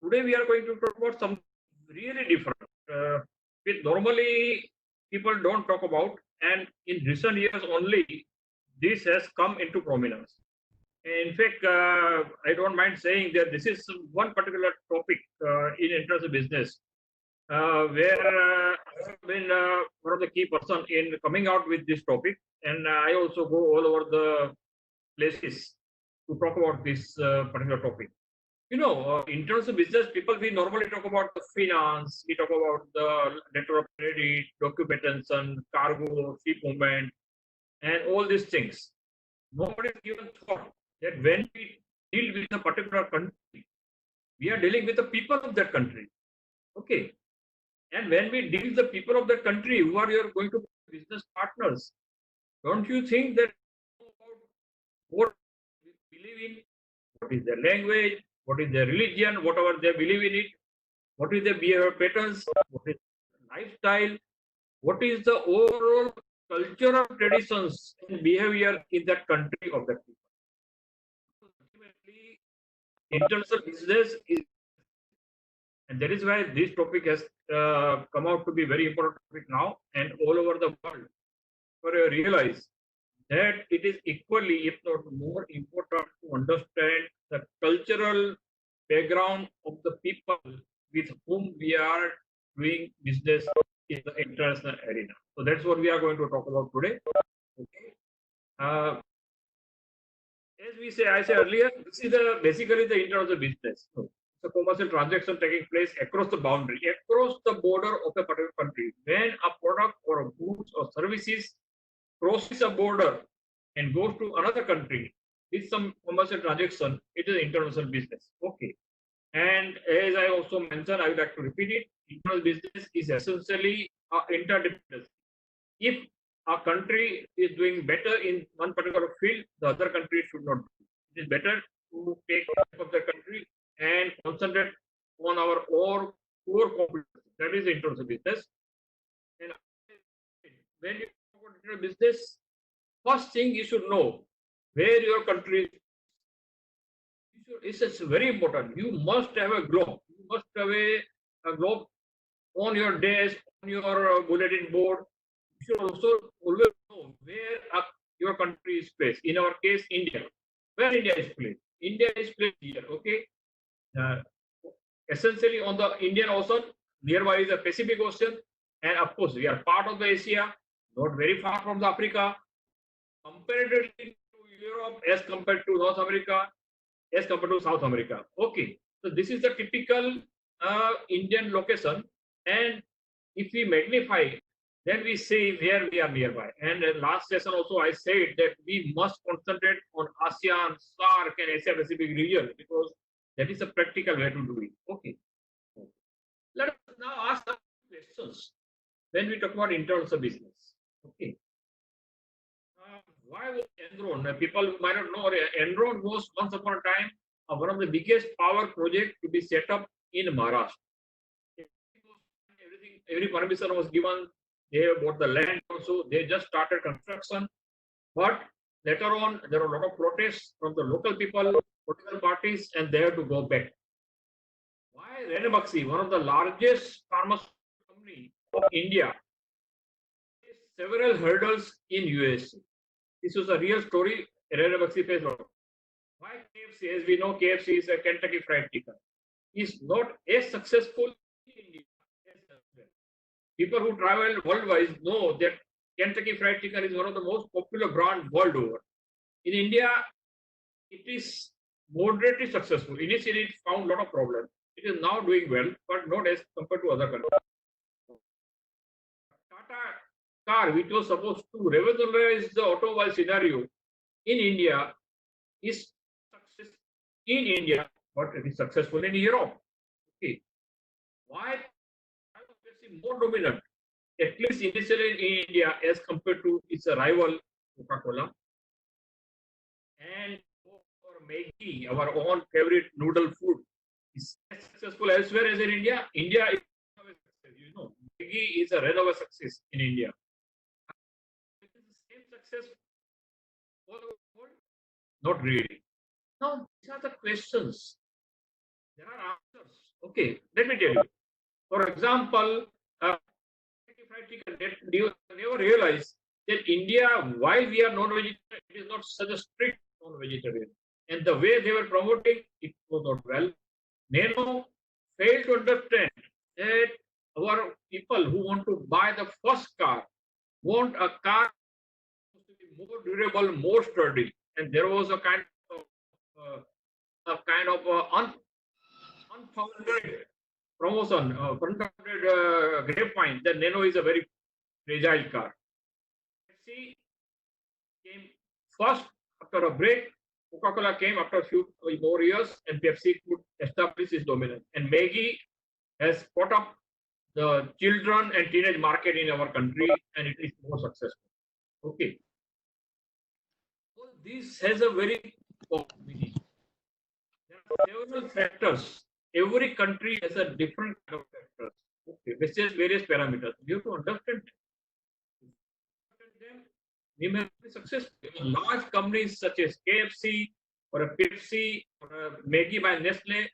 Today we are going to talk about something really different, which normally people don't talk about, and in recent years only this has come into prominence. In fact, I don't mind saying that this is one particular topic in international business where I have been one of the key person in coming out with this topic, and I also go all over the places to talk about this particular topic. In terms of business, people we normally talk about the finance, we talk about the letter of credit, documentation, cargo, ship movement, and all these things. Nobody has given thought that when we deal with a particular country, we are dealing with the people of that country. Okay. And when we deal with the people of that country, who are your going to be business partners, don't you think that what we believe in, what is their language, what is their religion, whatever they believe in it, what is their behavior patterns, what is lifestyle, what is the overall cultural traditions and behavior in that country of that people. Ultimately, international business is, and that is why this topic has come out to be very important topic now, and all over the world, for you realize that it is equally, if not more important, to understand the cultural background of the people with whom we are doing business in the international arena. So that's what we are going to talk about today. Okay. As I said earlier, this is basically the international business. So it's a commercial transaction taking place across the boundary, across the border of a particular country. When a product or a goods or services crosses a border and goes to another country with some commercial transaction, it is international business. Okay. And as I also mentioned, I would like to repeat it, international business is essentially interdependence. If a country is doing better in one particular field, the other country should not do. It is better to take care of the country and concentrate on our core competence. That is international business. And when you talk about international business, first thing you should know where your country is. It's very important. You must have a globe. You must have a globe on your desk, on your bulletin board. You should also always know where your country is placed. In our case, India. Where India is placed? India is placed here. Okay. Uh, Essentially on the Indian Ocean, nearby is the Pacific Ocean, and of course we are part of the Asia, not very far from the Africa. Comparatively to Europe as compared to North America, as compared to South America. Okay, so this is the typical Indian location, and if we magnify, then we see where we are nearby. And last session also I said that we must concentrate on ASEAN, SAARC, and Asia Pacific region because that is a practical way to do it. Okay, let us now ask some questions when we talk about international business. Okay. Why was Enron? People might not know. Enron was once upon a time one of the biggest power projects to be set up in Maharashtra. Every permission was given. They bought the land also. They just started construction. But later on, there were a lot of protests from the local people, political parties, and they had to go back. Why Ranbaxy, one of the largest pharmaceutical company of India, faced several hurdles in US. This was a real story. Ranbaxy faced. Why KFC? As we know, KFC is a Kentucky Fried Chicken. Is not as successful in India as elsewhere. People who travel worldwide know that Kentucky Fried Chicken is one of the most popular brands world over. In India, it is moderately successful. Initially, it found a lot of problems. It is now doing well, but not as compared to other countries. Tata car, which was supposed to revolutionize the automobile scenario in India, is success in India, but it is successful in Europe. Okay. Why is more dominant, at least initially in India, as compared to its rival Coca-Cola? And for Maggi, our own favorite noodle food, is as successful elsewhere as in India. India is Maggi is a renewal success in India. Is the same success all over the world? Not really. Now, these are the questions. There are answers. Okay, let me tell you. For example, fried chicken, they never realize that India, while we are non-vegetarian, it is not such a strict non-vegetarian. And the way they were promoting, it was not well. Nano failed to understand that our people who want to buy the first car want a car to be more durable, more sturdy. And there was a kind of unfounded promotion, unfounded grapevine that Nano is a very fragile car. Pepsi came first after a break. Coca-Cola came after a few more years, and Pepsi could establish its dominance. And Maggie has caught up the children and teenage market in our country, and it is more successful. Okay. So this has a very meaning. There are several factors. Every country has a different kind of factors. Okay, which is various parameters. You have to understand them. We may be successful. Large companies such as KFC or a Pepsi or a Maggie by Nestle,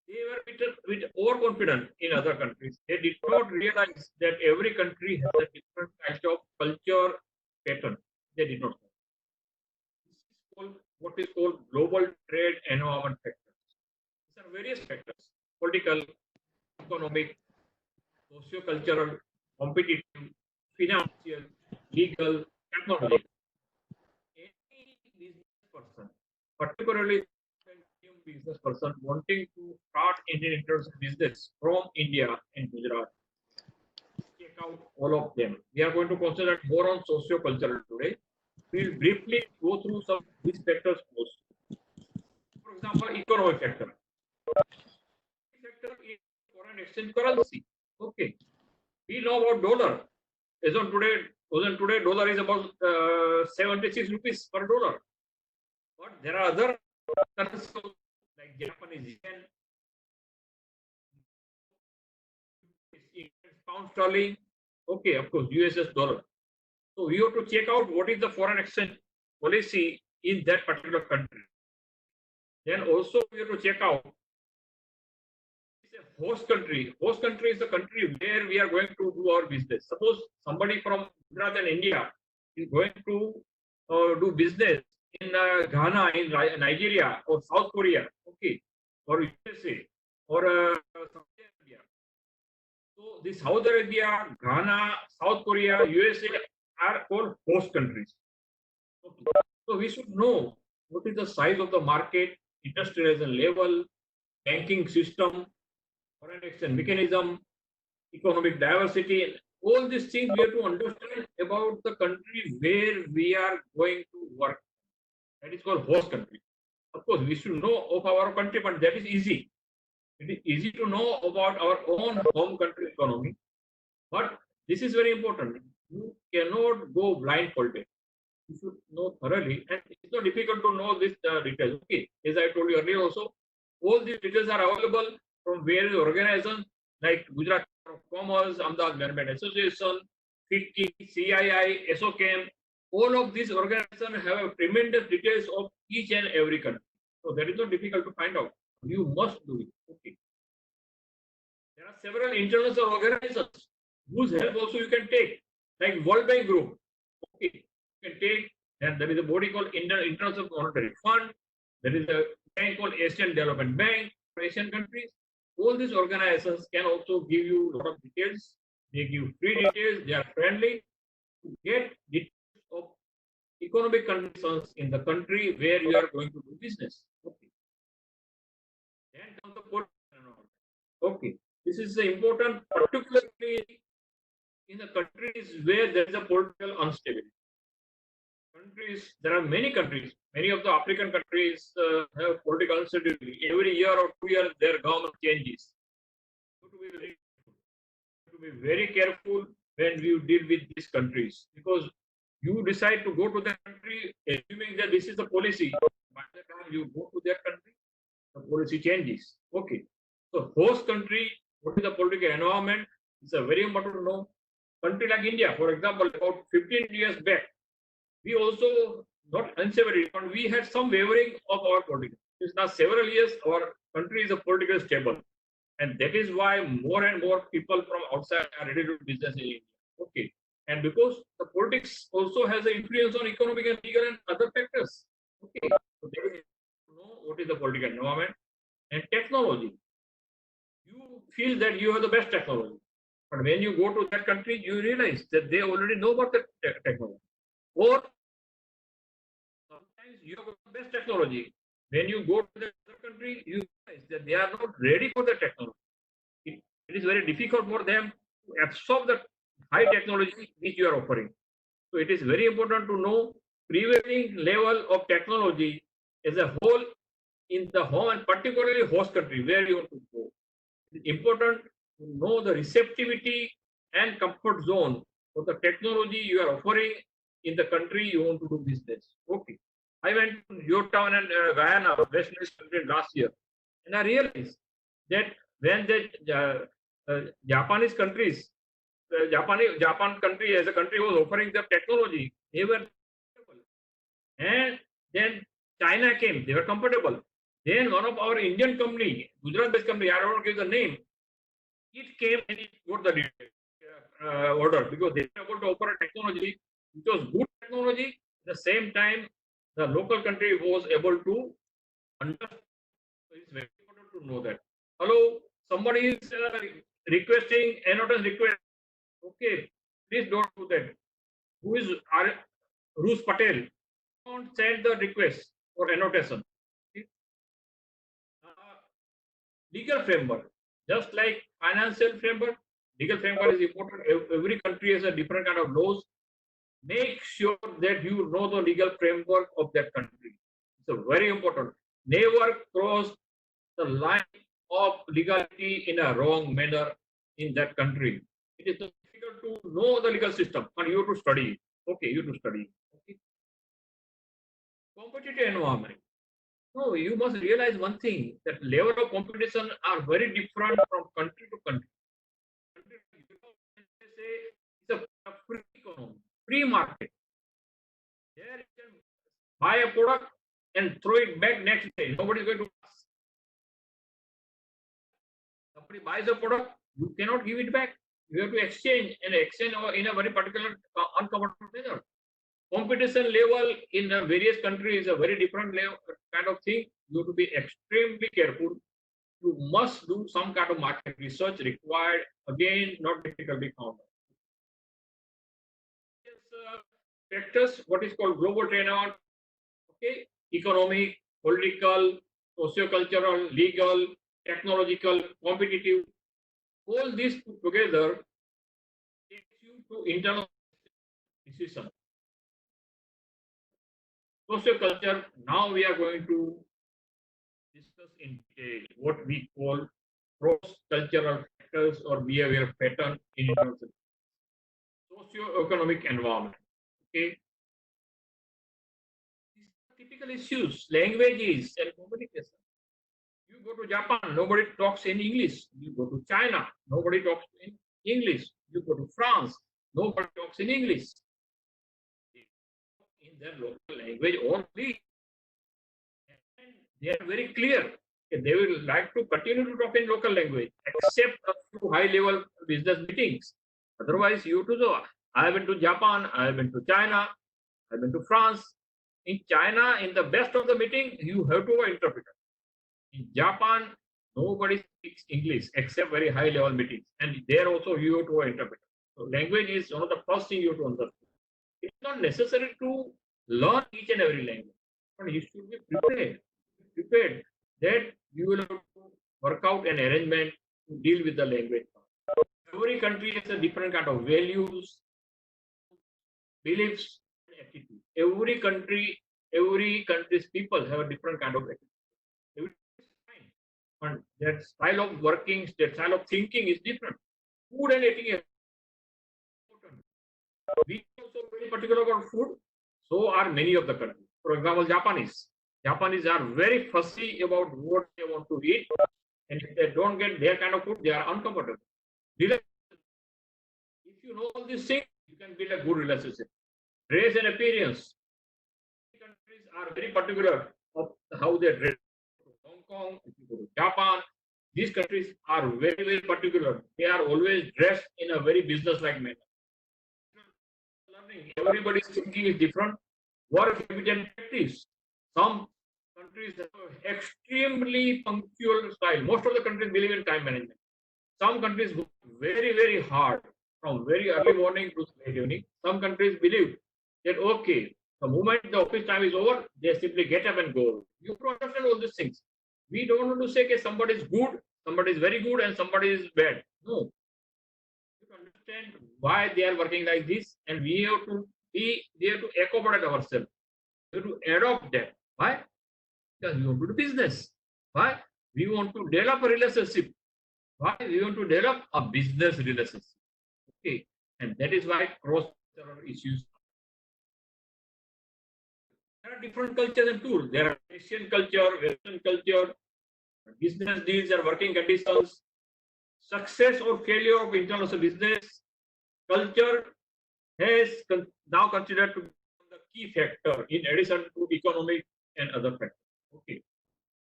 they were with overconfident in other countries. They did not realize that every country has a different kind of culture pattern. They did not. This is called what is called global trade environment factors. These are various factors: political, economic, socio-cultural, competitive, financial, legal, technology. Any business person, particularly new business person wanting to start Indian international business from India and Gujarat, check out all of them. We are going to concentrate more on socio-cultural today. We'll briefly go through some of these factors also. For example, economic factor. Factor is foreign exchange currency. Okay. We know about dollar. As on today, dollar is about 76 rupees per dollar. But there are other currencies like Japanese yen, pound sterling. Okay, of course, USS dollar. So we have to check out what is the foreign exchange policy in that particular country. Then also we have to check out host country. Host country is the country where we are going to do our business. Suppose somebody from Gujarat and India is going to do business in Ghana, in Nigeria, or South Korea, okay, or USA, or Saudi Arabia. So the Saudi Arabia, Ghana, South Korea, USA are called host countries. Okay. So we should know what is the size of the market, industrialization level, banking system, foreign exchange mechanism, economic diversity, all these things we have to understand about the country where we are going to work. That is called host country. Of course, we should know of our country, but that is easy. It is easy to know about our own home country economy, but this is very important. You cannot go blindfolded. You should know thoroughly, and it's not difficult to know this details. Okay, as I told you earlier, also all these details are available from various organizations like Gujarat Chamber of Commerce, Ahmedabad Garment Association, FICCI, CII, SOCAM. All of these organizations have tremendous details of each and every country. So that is not difficult to find out. You must do it. Okay. There are several international organizations whose help also you can take, like World Bank Group. Okay, you can take, and there is a body called International Monetary Fund. There is a bank called Asian Development Bank for Asian countries. All these organizations can also give you a lot of details. They give free details. They are friendly to get details of economic conditions in the country where you are going to do business. Okay. Then comes the political environment. Okay. This is important, particularly in the countries where there is a political instability. There are many countries, many of the African countries have political instability. Every year or 2 years, their government changes. You have to be very careful when you deal with these countries, because you decide to go to that country assuming that this is the policy. By the time you go to that country, the policy changes. Okay. So host country, what is the political environment? It's a very important to know. Country like India, for example, about 15 years back, we also not unseverely, but we had some wavering of our politics. It's now several years our country is a political stable. And that is why more and more people from outside are ready to do business in India. Okay. And because the politics also has an influence on economic and legal and other factors. Okay. So they will know what is the political environment and technology. You feel that you have the best technology. But when you go to that country, you realize that they already know about the technology. Or sometimes you have the best technology. When you go to the other country, you realize that they are not ready for the technology. It is very difficult for them to absorb the high technology which you are offering. So it is very important to know prevailing level of technology as a whole in the home and particularly host country where you want to go. It is important to know the receptivity and comfort zone for the technology you are offering in the country you want to do business. Okay. I went to Yorktown and Guyana, West Indies country last year, and I realized that when the Japanese countries, Japan country as a country was offering the technology, they were comfortable. And then China came, they were comfortable. Then one of our Indian company, Gujarat-based company, I don't give the name, it came and it got the order because they were able to offer a technology which was good technology. At the same time, the local country was able to understand. So it's very important to know that. Hello, somebody is requesting annotation request. Okay, please don't do that. Who is Roos Patel? Don't send the request for annotation. Okay? Legal framework, just like financial framework, legal framework is important. Every country has a different kind of laws. Make sure that you know the legal framework of that country. It's very important. Never cross the line of legality in a wrong manner in that country. It is difficult to know the legal system, and you have to study. Okay, you have to study. Okay. Competitive environment. No, you must realize one thing that level of competition are very different from country to country. Country like Europe, they say it's a free economy, free market. There you can buy a product and throw it back next day. Nobody is going to ask. Somebody buys a product, you cannot give it back. You have to exchange and exchange in a very particular uncomfortable manner. Competition level in the various countries is a very different level, kind of thing. You have to be extremely careful. You must do some kind of market research required. Again, not difficultly found. Yes, factors, what is called global trade, okay, economic, political, socio-cultural, legal, technological, competitive, all these put together takes you to internal decision. Socio-culture, now we are going to discuss in detail what we call cross-cultural factors or behavior pattern in international socio-economic environment. Okay, these are typical issues, languages and communication. You go to Japan, nobody talks in English. You go to China, nobody talks in English. You go to France, nobody talks in English. In their local language only. And they are very clear. They will like to continue to talk in local language, except a few high-level business meetings. Otherwise, you to know. I have been to Japan, I have been to China, I have been to France. In China, in the best of the meeting, you have to have an interpreter. In Japan, nobody speaks English except very high-level meetings, and there also you have to have an interpreter. So language is one of the first thing you have to understand. It's not necessary to learn each and every language, but you should be prepared that you will have to work out an arrangement to deal with the language. Every country has a different kind of values, beliefs, and attitude. Every country's people have a different kind of attitude. And that style of working, that style of thinking is different. Food and eating is important. We are also very particular about food. So are many of the countries. For example, Japanese. Japanese are very fussy about what they want to eat, and if they don't get their kind of food, they are uncomfortable. If you know all these things, you can build a good relationship. Dress and appearance. Countries are very particular of how they dress. Hong Kong, if you go to Japan, these countries are very, very particular. They are always dressed in a very business-like manner. Learning, everybody's thinking is different. Work habit and practice. Some countries have extremely punctual style. Most of the countries believe in time management. Some countries work very, very hard from very early morning to late evening. Some countries believe that okay, the moment the office time is over, they simply get up and go. You have to understand all these things. We don't want to say that somebody is good, somebody is very good, and somebody is bad. No, you have to understand why they are working like this, and we have to accommodate ourselves. We have to adopt that. Why? Because we want to do business. Why? We want to develop a relationship. Why? We want to develop a business relationship. Okay. And that is why cross-cultural issues. There are different cultures and tools. There are Asian culture, Western culture, business deals or working conditions, success or failure of international business, culture has now considered to be the key factor in addition to economic and other factors. Okay.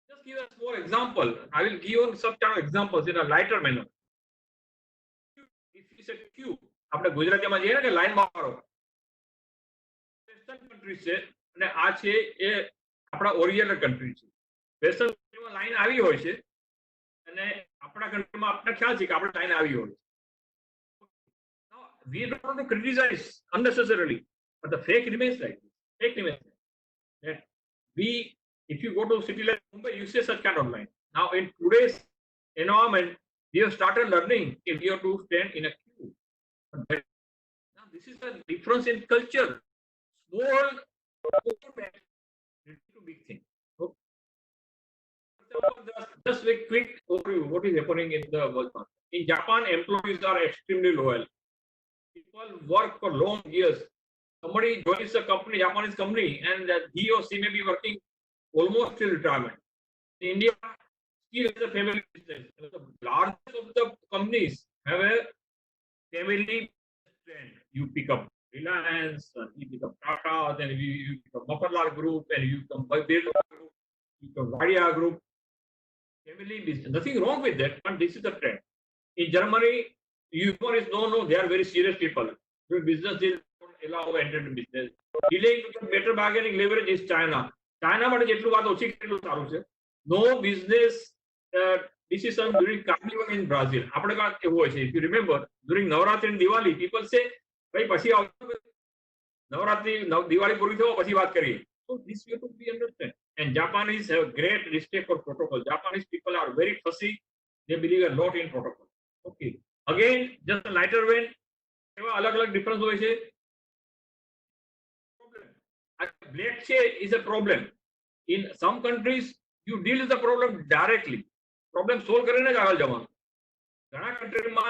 Just give us more example. I will give you some kind of examples in a lighter manner. If it's a queue, આપણે ગુજરાતીમાં જઈએ ને કે line માં મારો western country છે અને આ છે એ આપણા ઓરિજિનલ કન્ટ્રી છે. વેસ્ટર્ન કન્ટ્રીમાં લાઈન આવી હોય છે અને આપણા કન્ટ્રીમાં આપણે ખ્યાલ છે કે આપણે લાઈન આવી હોય. Now, we don't want to criticize unnecessarily, but the fact remains like this. Fact remains like that we, if you go to a city like Mumbai, you see such kind of line. Now, in today's environment, we have started learning if we have to stand in a queue. Now, this is the difference in culture. Small to big thing. Okay. Just a quick overview what is happening in the world market. In Japan, employees are extremely loyal. People work for long years. Somebody joins a company, Japanese company, and he or she may be working almost till retirement. In India, still is a family business. The largest of the companies have a family trend. You pick up Reliance, you pick up Tata, then you pick up Mafarlal Group, and you come Birla Group, you come Vadia Group. Family business. Nothing wrong with that, but this is the trend. In Germany, humor is no, they are very serious people. Doing business is don't allow enter into business. Dealing with better bargaining leverage is China. China માટે જેટલું વાત ઓછી કેટલું સારું છે. No business decision during carnival in Brazil. આપણે કાં એવું હોય છે. If you remember, during Navratri and Diwali, people say, ભાઈ પછી નવરાત્રી દિવાળી પૂરી થયો પછી વાત કરીએ. So this you have to be understand. And Japanese have great respect for protocol. Japanese people are very fussy. They believe a lot in protocol. Okay. Again, just a lighter vein. એવા અલગ અલગ difference હોય છે. Black shade is a problem. In some countries, you deal with the problem directly. Problem solve કરીને જ આગળ જવાનું. ઘણા કન્ટ્રીમાં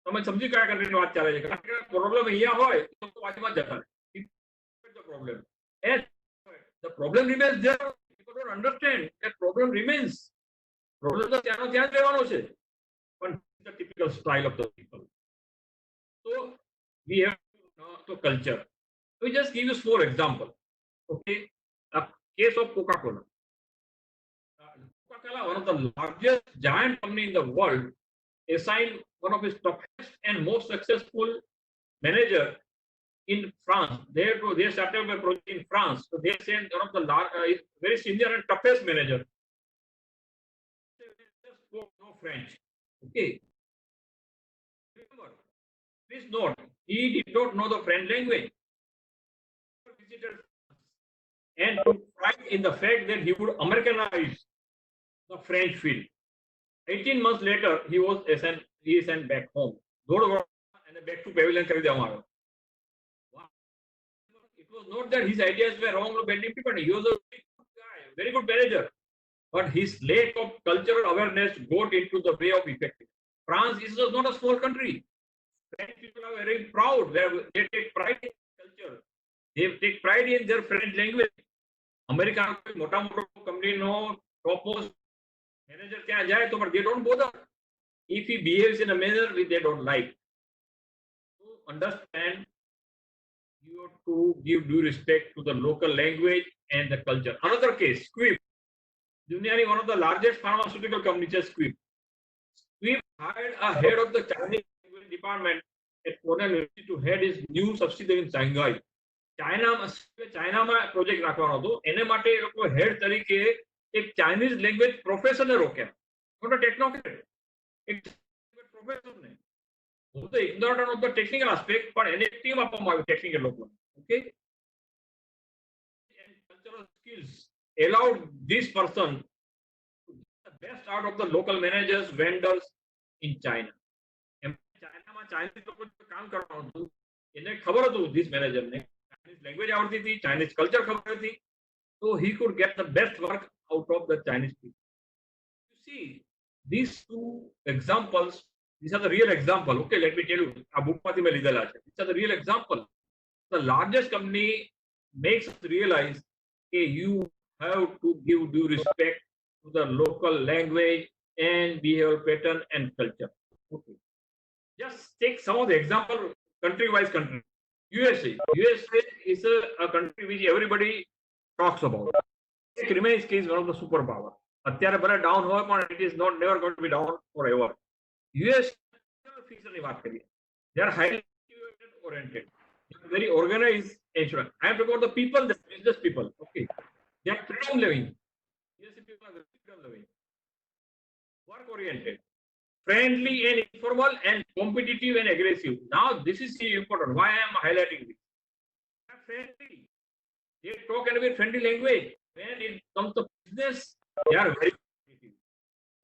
તમે સમજી કયા કન્ટ્રીની વાત ચાલે છે. કારણ કે પ્રોબ્લેમ અહીંયા હોય તો વાતમાં જતા રહે. The problem. And the problem remains there. People don't understand that problem remains. Problem તો ત્યાંનો ત્યાં જ રહેવાનો છે. But the typical style of the people. So we have to culture. We just give you 4 examples. Okay, a case of Coca-Cola. Coca-Cola, one of the largest giant company in the world, assigned one of its toughest and most successful manager in France. They started a project in France. So they sent one of the very senior and toughest manager. Just spoke no French. Okay. Remember, please note, he did not know the French language. Visited and took pride in the fact that he would Americanize the French field. 18 months later, he is sent back home. And back to pavilion. It was not that his ideas were wrong or bad independent. He was a very good guy, very good manager. But his lack of cultural awareness got into the way of effective. France is not a small country. French people are very proud. They take pride in culture. They take pride in their French language. America મોટા મોટો કંપનીનો top most manager ત્યાં જાય તો પણ they don't bother if he behaves in a manner which they don't like. To understand, you have to give due respect to the local language and the culture. Another case, Squibb. દુનિયાની one of the largest pharmaceutical companies is Squibb. hired a head of the Chinese language department at Cornell University to head his new subsidiary in Shanghai. ચાઇનામાં project રાખવાનો હતો, એને માટે એ લોકો head તરીકે એક ચાઇનીઝ લેંગ્વેજ પ્રોફેસરને રોક્યા, નોટ અ ટેકનોક્રેટ, એક પ્રોફેસરને. હું તો ignorant of the technical aspect, પણ એને ટીમ આપવામાં આવી ટેકનિકલ લોકોને. Okay, cultural skills allowed this person to get the best out of the local managers, vendors in China. ચાઇનામાં ચાઇનીઝ લોકો કામ કરવાનું હતું, એને ખબર હતું ધીસ મેનેજરને ચાઇનીઝ લેંગ્વેજ આવડતી હતી, ચાઇનીઝ કલ્ચર ખબર હતી, so he could get the best work out of the Chinese people. You see, these two examples, these are the real example. Okay, let me tell you, આ બુકમાંથી મેં લીધેલા છે. These are the real example. The largest company makes us realize that you have to give due respect to the local language and behavior pattern and culture. Okay. Just take some of the example, country-wise country. USA. USA is a country which everybody talks about. It remains one of the superpower. અત્યારે ભલે down હોય, પણ it is not never going to be down forever. US feature ની વાત કરીએ. They are highly oriented. They are very organized. I am talking about the people, the business people. Okay. They are freedom living. USA people are very freedom living. Work oriented. Friendly and informal and competitive and aggressive. Now this is important. Why I am highlighting this? They are friendly. They talk in a very friendly language. When it comes to business, they are very competitive.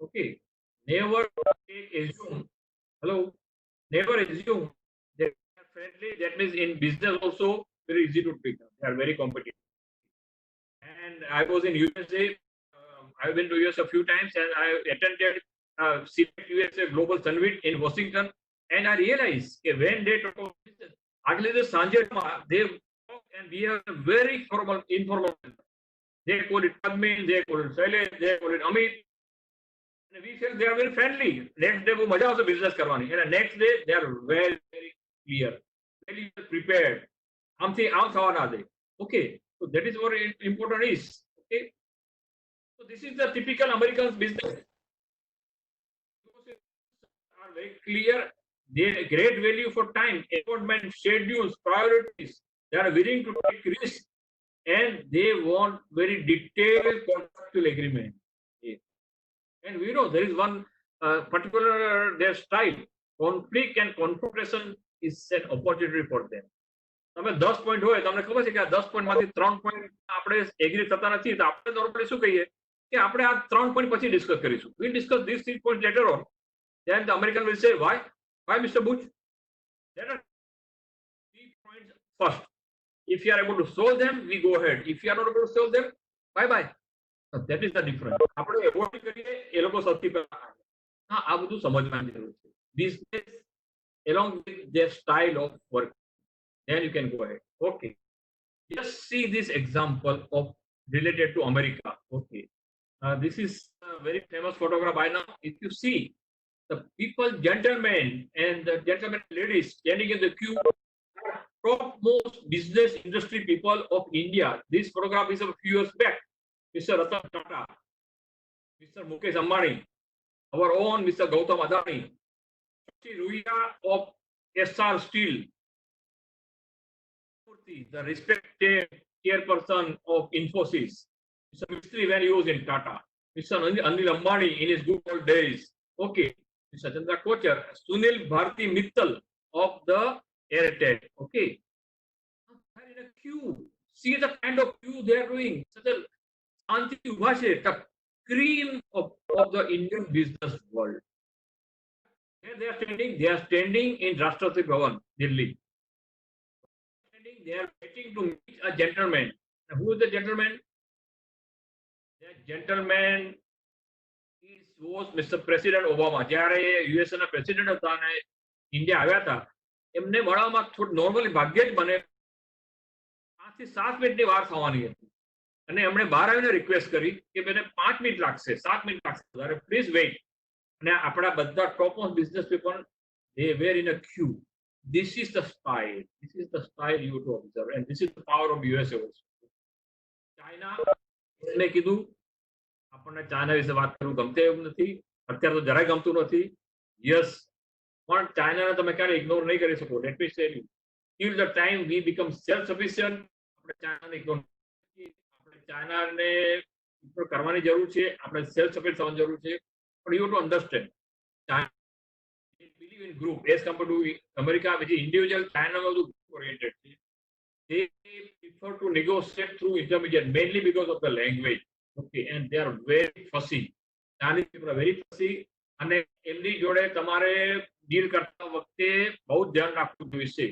Okay. Never assume. Hello. Never assume they are friendly. That means in business also very easy to pick up. They are very competitive. And I was in USA. I've been to US a few times, and I attended CPEC USA Global Summit in Washington, and I realized when they talk about business, actually the Sanjay, they talk and we have a very formal, informal. They call it Padmin, they call it Shailesh, they call it Amit, and we feel they are very friendly. Next day, वो मजा से business करवानी, and the next day they are very very clear, very well prepared. हमसे आम सवाल आ दे. Okay, so that is what important is. Okay, so this is the typical American business. Are very clear. They great value for time, appointment, schedules, priorities. They are willing to take risks, and they want very detailed contractual agreement. Yeah. And we know there is one particular their style. Conflict and confrontation is an opportunity for them. તમે 10 point હોય, તમને ખબર છે કે આ 10 point માંથી 3 point આપણે agri થતા નથી, તો આપણે નોર્મલી શું કહીએ કે આપણે આ 3 પોઈન્ટ પછી ડિસ્કસ કરીશું. We'll discuss these 3 points later on. Then the American will say, why? Why, Mr. Bush? There are 3 points first. If you are able to solve them, we go ahead. If you are not able to solve them, bye-bye. So that is the difference. આપણે award કરીએ, એ લોકો સૌથી પહેલા હા આ બધું સમજવાની જરૂર છે. Business along with their style of work. Then you can go ahead. Okay. Just see this example of related to America. Okay. This is a very famous photograph by now. If you see, the people, gentlemen and the gentlemen ladies standing in the queue, topmost business industry people of India. This photograph is of a few years back. Mr. Ratan Tata, Mr. Mukesh Ambani, our own Mr. Gautam Adani, Ruia of SR Steel, the respected chairperson of Infosys, Mr. Mistry when he was in Tata, Mr. Anil Ambani in his good old days. Okay. Mr. Chandra Kochar, Sunil Bharti Mittal of the Airtel. Okay. They are in a queue. See the kind of queue they are doing. Such a Anti Ubhashe, the cream of the Indian business world. Where they are standing in Rashtrapati Bhavan, Delhi. They are waiting to meet a gentleman. Now, who is the gentleman? That gentleman was Mr. President Obama. જ્યારે USA ના president હતા અને India આવ્યા હતા, એમને મળવામાં થોડું normally ભાગ્યે જ બને 5 થી 7 મિનિટની વાર થવાની હતી, અને એમણે બહાર આવીને રિક્વેસ્ટ કરી કે મને 5 મિનિટ લાગશે, 7 મિનિટ લાગશે, ત્યારે પ્લીઝ વેઇટ. અને આપણા બધા top of business people they were in a queue. This is the style. This is the style you to observe, and this is the power of USA also. China, મેં કીધું આપણને China વિશે વાત કરવું ગમતે એવું નથી, અત્યારે તો જરાય ગમતું નથી. યસ, પણ ચાઇનાને તમે ક્યારે ઇગ્નોર નહીં કરી શકો. Let me tell you, till the time we become self sufficient, આપણે ચાઇનાને ઇગ્નોર, આપણે ચાઇનાને ઇગ્નોર કરવાની જરૂર છે, આપણે સેલ્ફ સફિશિયન્ટ થવાની જરૂર છે. પણ you to understand, China believe in group as compare to America, which is individual. ચાઇનામાં બધું ગ્રુપ ઓરિએન્ટેડ છે. They prefer to negotiate through intermediate mainly because of the language. Okay, and they are very fussy. Chinese people are very fussy. અને એમની જોડે તમારે deal કરતા વખતે બહુ ધ્યાન રાખવું જોઈશે.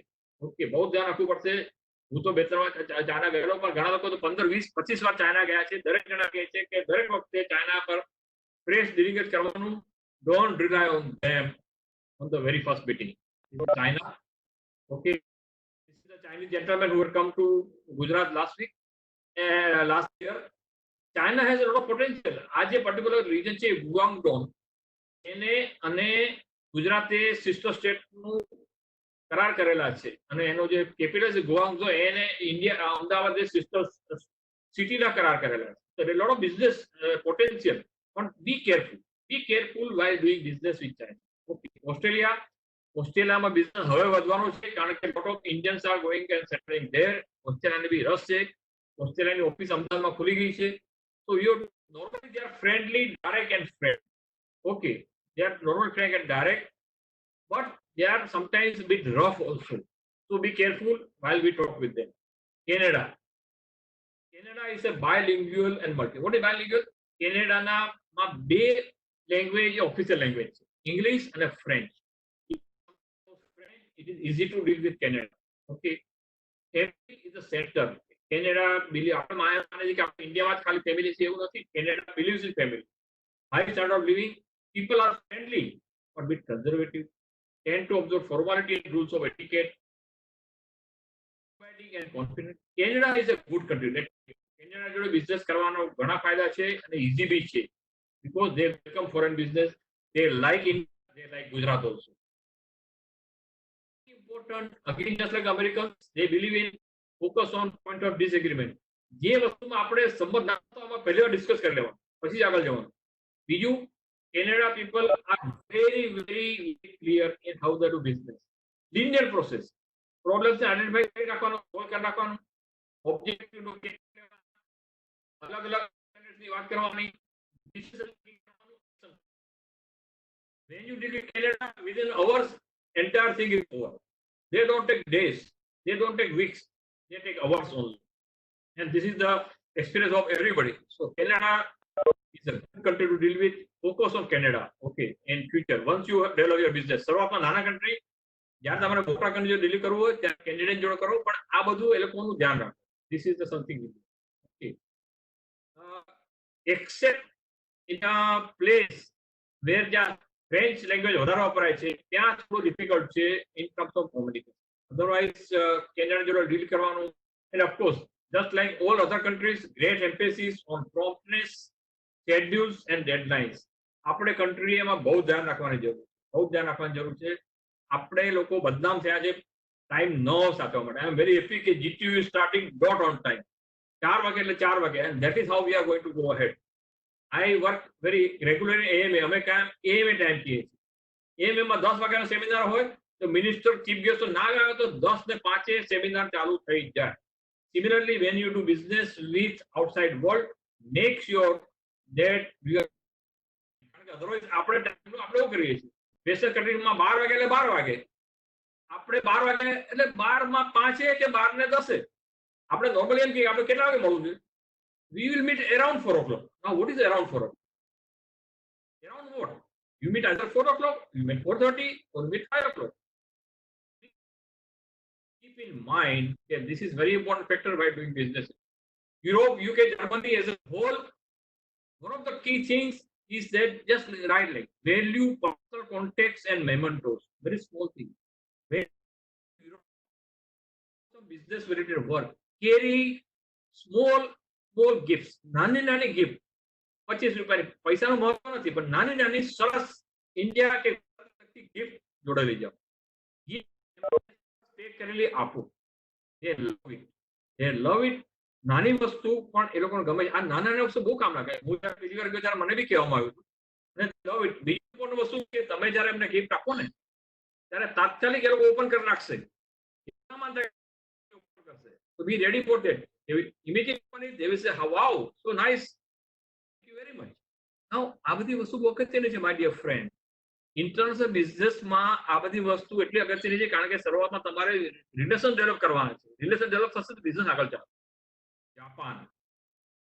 ઓકે, બહુ ધ્યાન રાખવું પડશે. હું તો 2-3 વાર ચાઇના ગયેલો, પણ ઘણા લોકો તો 15, 20, 25 વાર ચાઇના ગયા છે. દરેક જણા કહે છે કે દરેક વખતે ચાઇના પર ફ્રેશ ડીલિંગ જ કરવાનું. Don't rely on them on the very first meeting. China, okay. Chinese gentleman who had come to Gujarat last week, last year. China has a lot of potential. આ જે particular region છે ગુઆંગડોંગ, એને અને ગુજરાતે sister સ્ટેટનું કરાર કરેલા છે, અને એનો જે કેપિટલ છે ગુઆંગઝો, એને ઇન્ડિયા અમદાવાદ સિસ્ટર સિટીના કરાર કરેલા છે. So there is a lot of business potential, but be careful while doing business with China. Okay. ઓસ્ટ્રેલિયામાં બિઝનેસ હવે વધવાનો છે, કારણ કે lot of Indians are going and settling there. ઓસ્ટ્રેલિયાને બી રસ છે. ઓસ્ટ્રેલિયાની ઓફિસ અમદાવાદમાં ખુલી ગઈ છે. So you normally they are friendly, direct and frank. Okay, they are normally frank and direct, but they are sometimes a bit rough also. So be careful while we talk with them. Canada is a bilingual and multi. What is bilingual? Canada માં બે language official language છે, English અને French. It is easy to deal with Canada. Okay, family is the center. Canada believe, આપણે માને છે કે આપણે ઇન્ડિયામાં જ ખાલી ફેમિલી છે, એવું નથી. Canada believes in family. High standard of living. People are friendly but bit conservative. Tend to observe formality and rules of etiquette. And confident. Canada is a good country. Canada જોડે business કરવાનો ઘણા ફાયદા છે અને easy બી છે, because they welcome foreign business. They like India. They like Gujarat also. Important again, just like Americans, they believe in focus on point of disagreement. જે વસ્તુમાં આપણે સંમત ના થતા હોય પહેલા ડિસ્કસ કરી લેવાનું, પછી આગળ જવાનું. બીજું, Canada people are very clear in how they do business. Linear process. Problems identify કરી રાખવાનો, સોલ્વ કરી રાખવાનો, ઓબ્જેક્ટિવ નો અલગ અલગ ની વાત કરવાની, ડિસિઝન કરવાનું. When you deal with Canada, within hours entire thing is over. They don't take days, they don't take weeks, they take hours only. And this is the experience of everybody. So Canada is a good country to deal with. Focus on Canada, okay, in future. Once you develop your business, શરૂઆતમાં નાના country, જ્યારે તમારે મોટા country deal કરવું હોય ત્યારે Canadian જોડે કરો, પણ આ બધું એ લોકોનું ધ્યાન રાખો. This is the something. Okay. Except in a place where the French language વધારે વપરાય છે, ત્યાં થોડું ડિફિકલ્ટ છે in terms of communication. Otherwise, Canada જોડે deal કરવાનું. And of course, just like all other countries, great emphasis on promptness, schedules and deadlines. આપણે country એમાં બહુ ધ્યાન રાખવાની જરૂર છે. આપણે લોકો બદનામ થયા છે ટાઈમ ન સાચવવા માટે. I am very happy કે GTU is starting dot on time. 4 વાગે એટલે 4 વાગે, and that is how we are going to go ahead. I work very regularly in AMA. અમે કામ AMA ટાઈમ કહીએ છીએ. AMA માં 10 વાગ્યાનો સેમિનાર હોય તો મિનિસ્ટર ચીફ ગેસ્ટ ના આવ્યો તો 10:05 સેમિનાર ચાલુ થઈ જાય. Similarly, when you do business with outside world, make sure that you are, otherwise આપણે ટાઈમનું આપણે એવું કરીએ છીએ. વેસ્ટર્ન કન્ટ્રીમાં 12 વાગે એટલે 12 વાગે, આપણે 12 વાગે એટલે 12:05 કે 12:10. આપણે નોર્મલી એમ કે આપણે કેટલા વાગે મળવું જોઈએ? We will meet around 4 o'clock. Now, what is around 4 o'clock? Around what? You meet either 4 o'clock, you meet 4:30, or you meet 5 o'clock. Keep in mind that this is very important factor while doing business. Europe, UK, Germany as a whole, one of the key things is that just right, like value personal context and mementos. Very small thing. When some business related work, carry small gifts. નાની gift. 25 રૂપિયાની, પૈસાનું મહત્વ નથી, પણ નાની સરસ India કે gift જોડાવી જાઓ. પેક કરેલી આપો. They love it. નાની વસ્તુ પણ એ લોકોને ગમે છે. આ નાના વસ્તુ બહુ કામ લાગે. હું બીજી વાર ગયો ત્યારે મને બી કહેવામાં આવ્યું હતું. Love it. બીજું ઇમ્પોર્ટન્ટ વસ્તુ કે તમે જ્યારે એમને ગિફ્ટ આપો ને ત્યારે તાત્કાલિક એ લોકો ઓપન કરી નાખશે. So be ready for that. They will immediately open it. They will say, "Wow, so nice. Thank you very much." Now, આ બધી વસ્તુ અગત્યની છે, my dear friend. In terms of બિઝનેસમાં આ બધી વસ્તુ એટલી અગત્યની છે કારણ કે શરૂઆતમાં તમારે રિલેશન ડેવલપ કરવાના છે. રિલેશન ડેવલપ થશે તો બિઝનેસ આગળ ચાલે.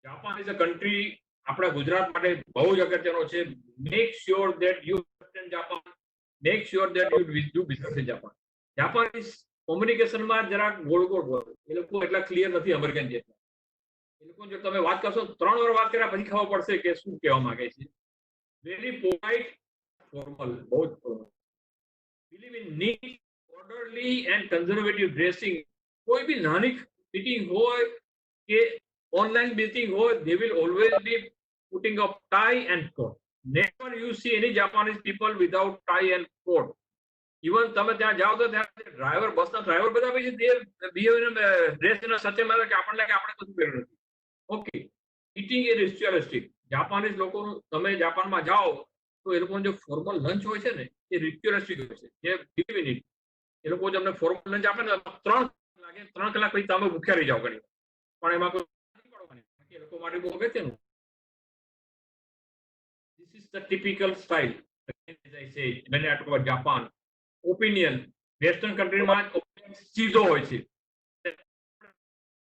જાપાન ઇઝ અ કન્ટ્રી આપણા ગુજરાત માટે બહુ જ અગત્યનો છે. Make sure that you understand Japan. Make sure that you do business in Japan. Japan is કોમ્યુનિકેશનમાં જરાક ગોળ બોલે. એ લોકો એટલા ક્લિયર નથી અમેરિકન જેટલા. એ લોકો જો તમે વાત કરશો 3 વાર વાત કર્યા પછી ખબર પડશે કે શું કહેવા માંગે છે. વેરી પોલાઇટ, ફોર્મલ, બહુ જ formal. Believe in neat, orderly and conservative dressing. કોઈ બી નાની મીટિંગ હોય કે ઓનલાઈન મીટિંગ હોય, they will always be putting up tie and coat. Never you see any Japanese people without tie and coat. Even તમે ત્યાં જાઓ તો ત્યાં ડ્રાઈવર, બસના ડ્રાઈવર બધા પછી ડ્રેસ એનો સચે મારે કે આપણે કશું પહેર્યું નથી. ઓકે, ઈટિંગ એ રિચ્યુઅલિસ્ટિક. જાપાનીઝ લોકોનું તમે જાપાનમાં જાઓ તો એ લોકોનો જે ફોર્મલ લંચ હોય છે ને એ રિચ્યુઅલિસ્ટિક હોય છે. જે બિલીવ ઇન ઇટ. એ લોકો તમને ફોર્મલ લંચ આપે ને 3 કલાક પછી તમે ભૂખ્યા રહી જાઓ ઘણી. પણ એમાં કોઈ એ લોકો માટે બહુ અગત્યનું. This is the typical style. As I say, when I talk about Japan, opinion. Western કન્ટ્રીમાં સીધો હોય છે.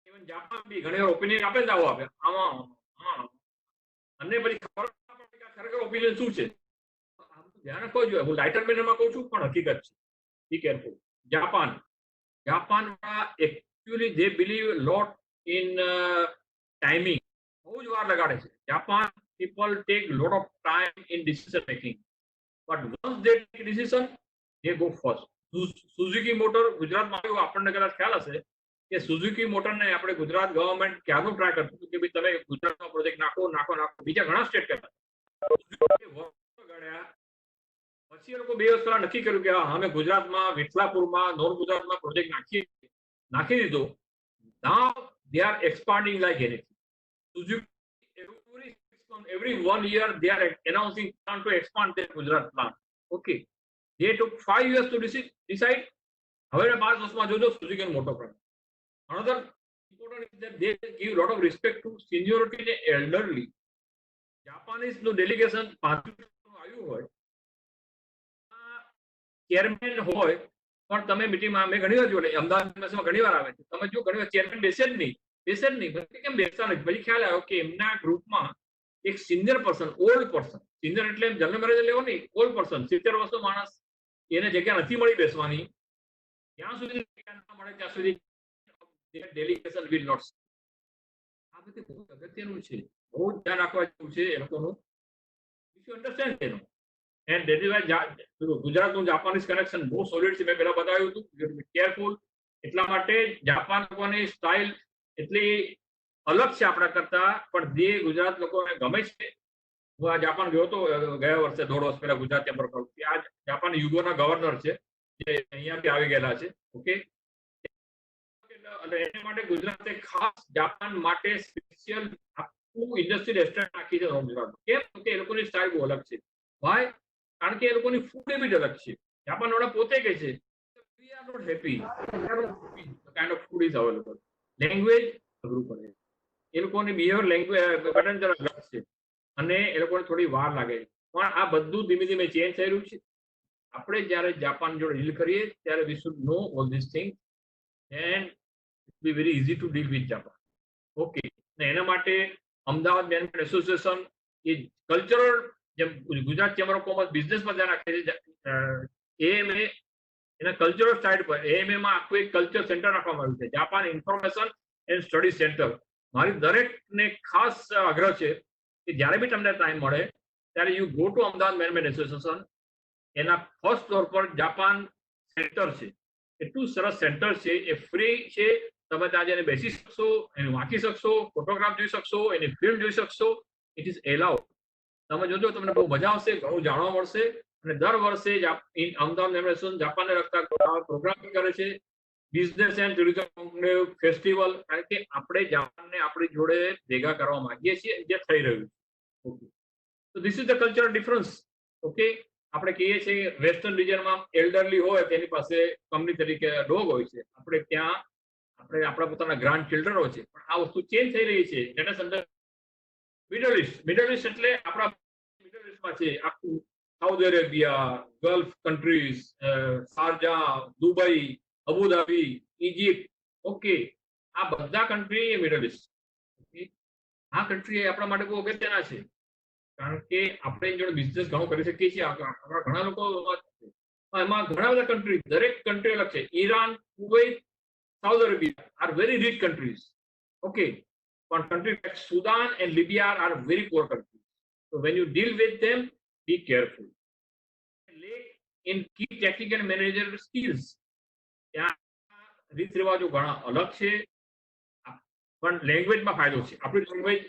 ઇવન જાપાન બી ઘણી વાર ઓપિનિયન આપે ને આવો આપે આમાં અને પછી ખબર ખરેખર ઓપિનિયન શું છે. ધ્યાન રાખવું જોઈએ. હું લાઇટર મેનરમાં કહું છું પણ હકીકત છે. Be careful. જાપાનમાં actually they believe lot in timing. બહુ જ વાર લગાડે છે. Japan people take lot of time in decision making, but once they take decision they go first. Suzuki motor ગુજરાતમાં આવ્યું, આપણને કદાચ ખ્યાલ હશે કે સુઝુકી મોટરને આપણે ગુજરાત ગવર્મેન્ટ ક્યારનું ટ્રાય કરતું હતું કે ભાઈ તમે ગુજરાતમાં પ્રોજેક્ટ નાખો. બીજા ઘણા સ્ટેટ કરતા. પછી એ લોકો 2 વર્ષ પહેલા નક્કી કર્યું કે અમે ગુજરાતમાં વિઠલાપુરમાં નોર્થ ગુજરાતમાં પ્રોજેક્ટ નાખી દીધો. Now they are expanding like anything. Suzuki every 1 year they are announcing plan to expand their Gujarat plant. Okay, they took 5 years to decide. હવે 5 વર્ષમાં જોજો સુઝુકી મોટો plant. Another important is that they give lot of respect to seniority and elderly. Japanese નું delegation 5 આવ્યું હોય, chairman હોય, પણ તમે મીટિંગમાં મેં ઘણી વાર જોયું અમદાવાદમાં ઘણી વાર આવે છે. તમે જો ઘણી વાર ચેરમેન બેસે જ નહીં. કેમ બેસતા નથી? પછી ખ્યાલ આવ્યો કે એમના ગ્રુપમાં એક senior person, old person, senior એટલે જનરલ મેનેજર લેવો નહીં, ઓલ્ડ પર્સન 70 વર્ષનો માણસ, એને જગ્યા નથી મળી બેસવાની. ત્યાં સુધી મળે ત્યાં સુધી ડેલિગેશન વિલ નોટ. આ બધું બહુ અગત્યનું છે. બહુ ધ્યાન રાખવા જેવું છે એ લોકોનું. યુ અન્ડરસ્ટેન્ડ એનો. એન્ડ ધેટ ઇઝ વાય ગુજરાતનું જાપાનીઝ કનેક્શન બહુ સોલિડ છે. મેં પહેલા બતાવ્યું હતું. કેરફુલ. એટલા માટે જાપાન લોકોની સ્ટાઇલ એટલી અલગ છે આપણા કરતા, પણ જે ગુજરાત લોકોને ગમે છે. હું આ જાપાન ગયો હતો ગયા વર્ષે, 1.5 વર્ષ પહેલા ગુજરાત ચેમ્બર ઓફ કોમર્સ. આ જાપાન યુગોના ગવર્નર છે જે અહીંયા બી આવી ગયેલા છે. ઓકે, અને એના માટે ગુજરાતે ખાસ જાપાન માટે સ્પેશિયલ આખું ઇન્ડસ્ટ્રીયલ રેસ્ટોરન્ટ નાખી છે ગુજરાતમાં. કેમ કે એ લોકોની સ્ટાઇલ બહુ અલગ છે. ભાઈ, કારણ કે એ લોકોની ફૂડ હેબિટ અલગ છે. જાપાન વાળા પોતે કહે છે we are not happy. The kind of food is available. Language અઘરું પડે. એ લોકોની બિહેવિયર લેંગ્વેજ પેટર્ન જરા અલગ છે અને એ લોકોને થોડી વાર લાગે છે. પણ આ બધું ધીમે ધીમે ચેન્જ થઈ રહ્યું છે. આપણે જ્યારે જાપાન જોડે ડીલ કરીએ ત્યારે we should know all these things and it will be very easy to deal with Japan. Okay, એના માટે અમદાવાદ મેનેજમેન્ટ એસોસિએશન એ કલ્ચરલ, જેમ ગુજરાત ચેમ્બર ઓફ કોમર્સ બિઝનેસમાં ધ્યાન રાખે છે, એએમએ એના કલ્ચરલ સાઇડ પર એએમએ માં આખું એક કલ્ચર સેન્ટર રાખવામાં આવ્યું છે, Japan information and study centre. મારી દરેકને ખાસ આગ્રહ છે કે જ્યારે બી તમને ટાઈમ મળે ત્યારે you go to Ahmedabad management association. એના ફર્સ્ટ ફ્લોર પર જાપાન સેન્ટર છે. એટલું સરસ સેન્ટર છે. એ ફ્રી છે. તમે ત્યાં જઈને બેસી શકશો, એને વાંચી શકશો, ફોટોગ્રાફ જોઈ શકશો, એની ફિલ્મ જોઈ શકશો. It is allowed. તમે જોજો, તમને બહુ મજા આવશે, ઘણું જાણવા મળશે. અને દર વર્ષે અમદાવાદ એસોસિએશન જાપાનને લગતા પ્રોગ્રામ કરે છે. Business and tourism festival. કારણ કે આપણે જાપાનને આપણી જોડે ભેગા કરવા માંગીએ છીએ, જે થઈ રહ્યું છે. Okay, so this is the cultural difference. Okay, આપણે કહીએ છીએ વેસ્ટર્ન રિજનમાં એલ્ડરલી હોય તેની પાસે કંપની તરીકે ડોગ હોય છે. આપણે ત્યાં આપણે આપણા પોતાના ગ્રાન્ડ ચિલ્ડ્રનો છે, પણ આ વસ્તુ ચેન્જ થઈ રહી છે. Let us under middle east એટલે આપણા મિડલ ઇસ્ટમાં છે આખું Saudi Arabia, gulf countries, Sharjah, Dubai, Abu Dhabi, Egypt. Okay, આ બધા કન્ટ્રી એ મિડલ ઇસ્ટ. આ કન્ટ્રી આપણા માટે બહુ અગત્યના છે, કારણ કે આપણે એની જોડે બિઝનેસ ઘણો કરી શકીએ છીએ. આપણા ઘણા લોકો એમાં ઘણા બધા કન્ટ્રી, દરેક કન્ટ્રી અલગ છે. Iran, Kuwait, Saudi Arabia are very rich countries. Okay, but countries like Sudan and Libya are very poor countries. So when you deal with them, be careful. Lack in key technical and managerial skills. ત્યાં રીત રિવાજો ઘણા અલગ છે, પણ લેંગ્વેજમાં ફાયદો છે. આપણી લેંગ્વેજ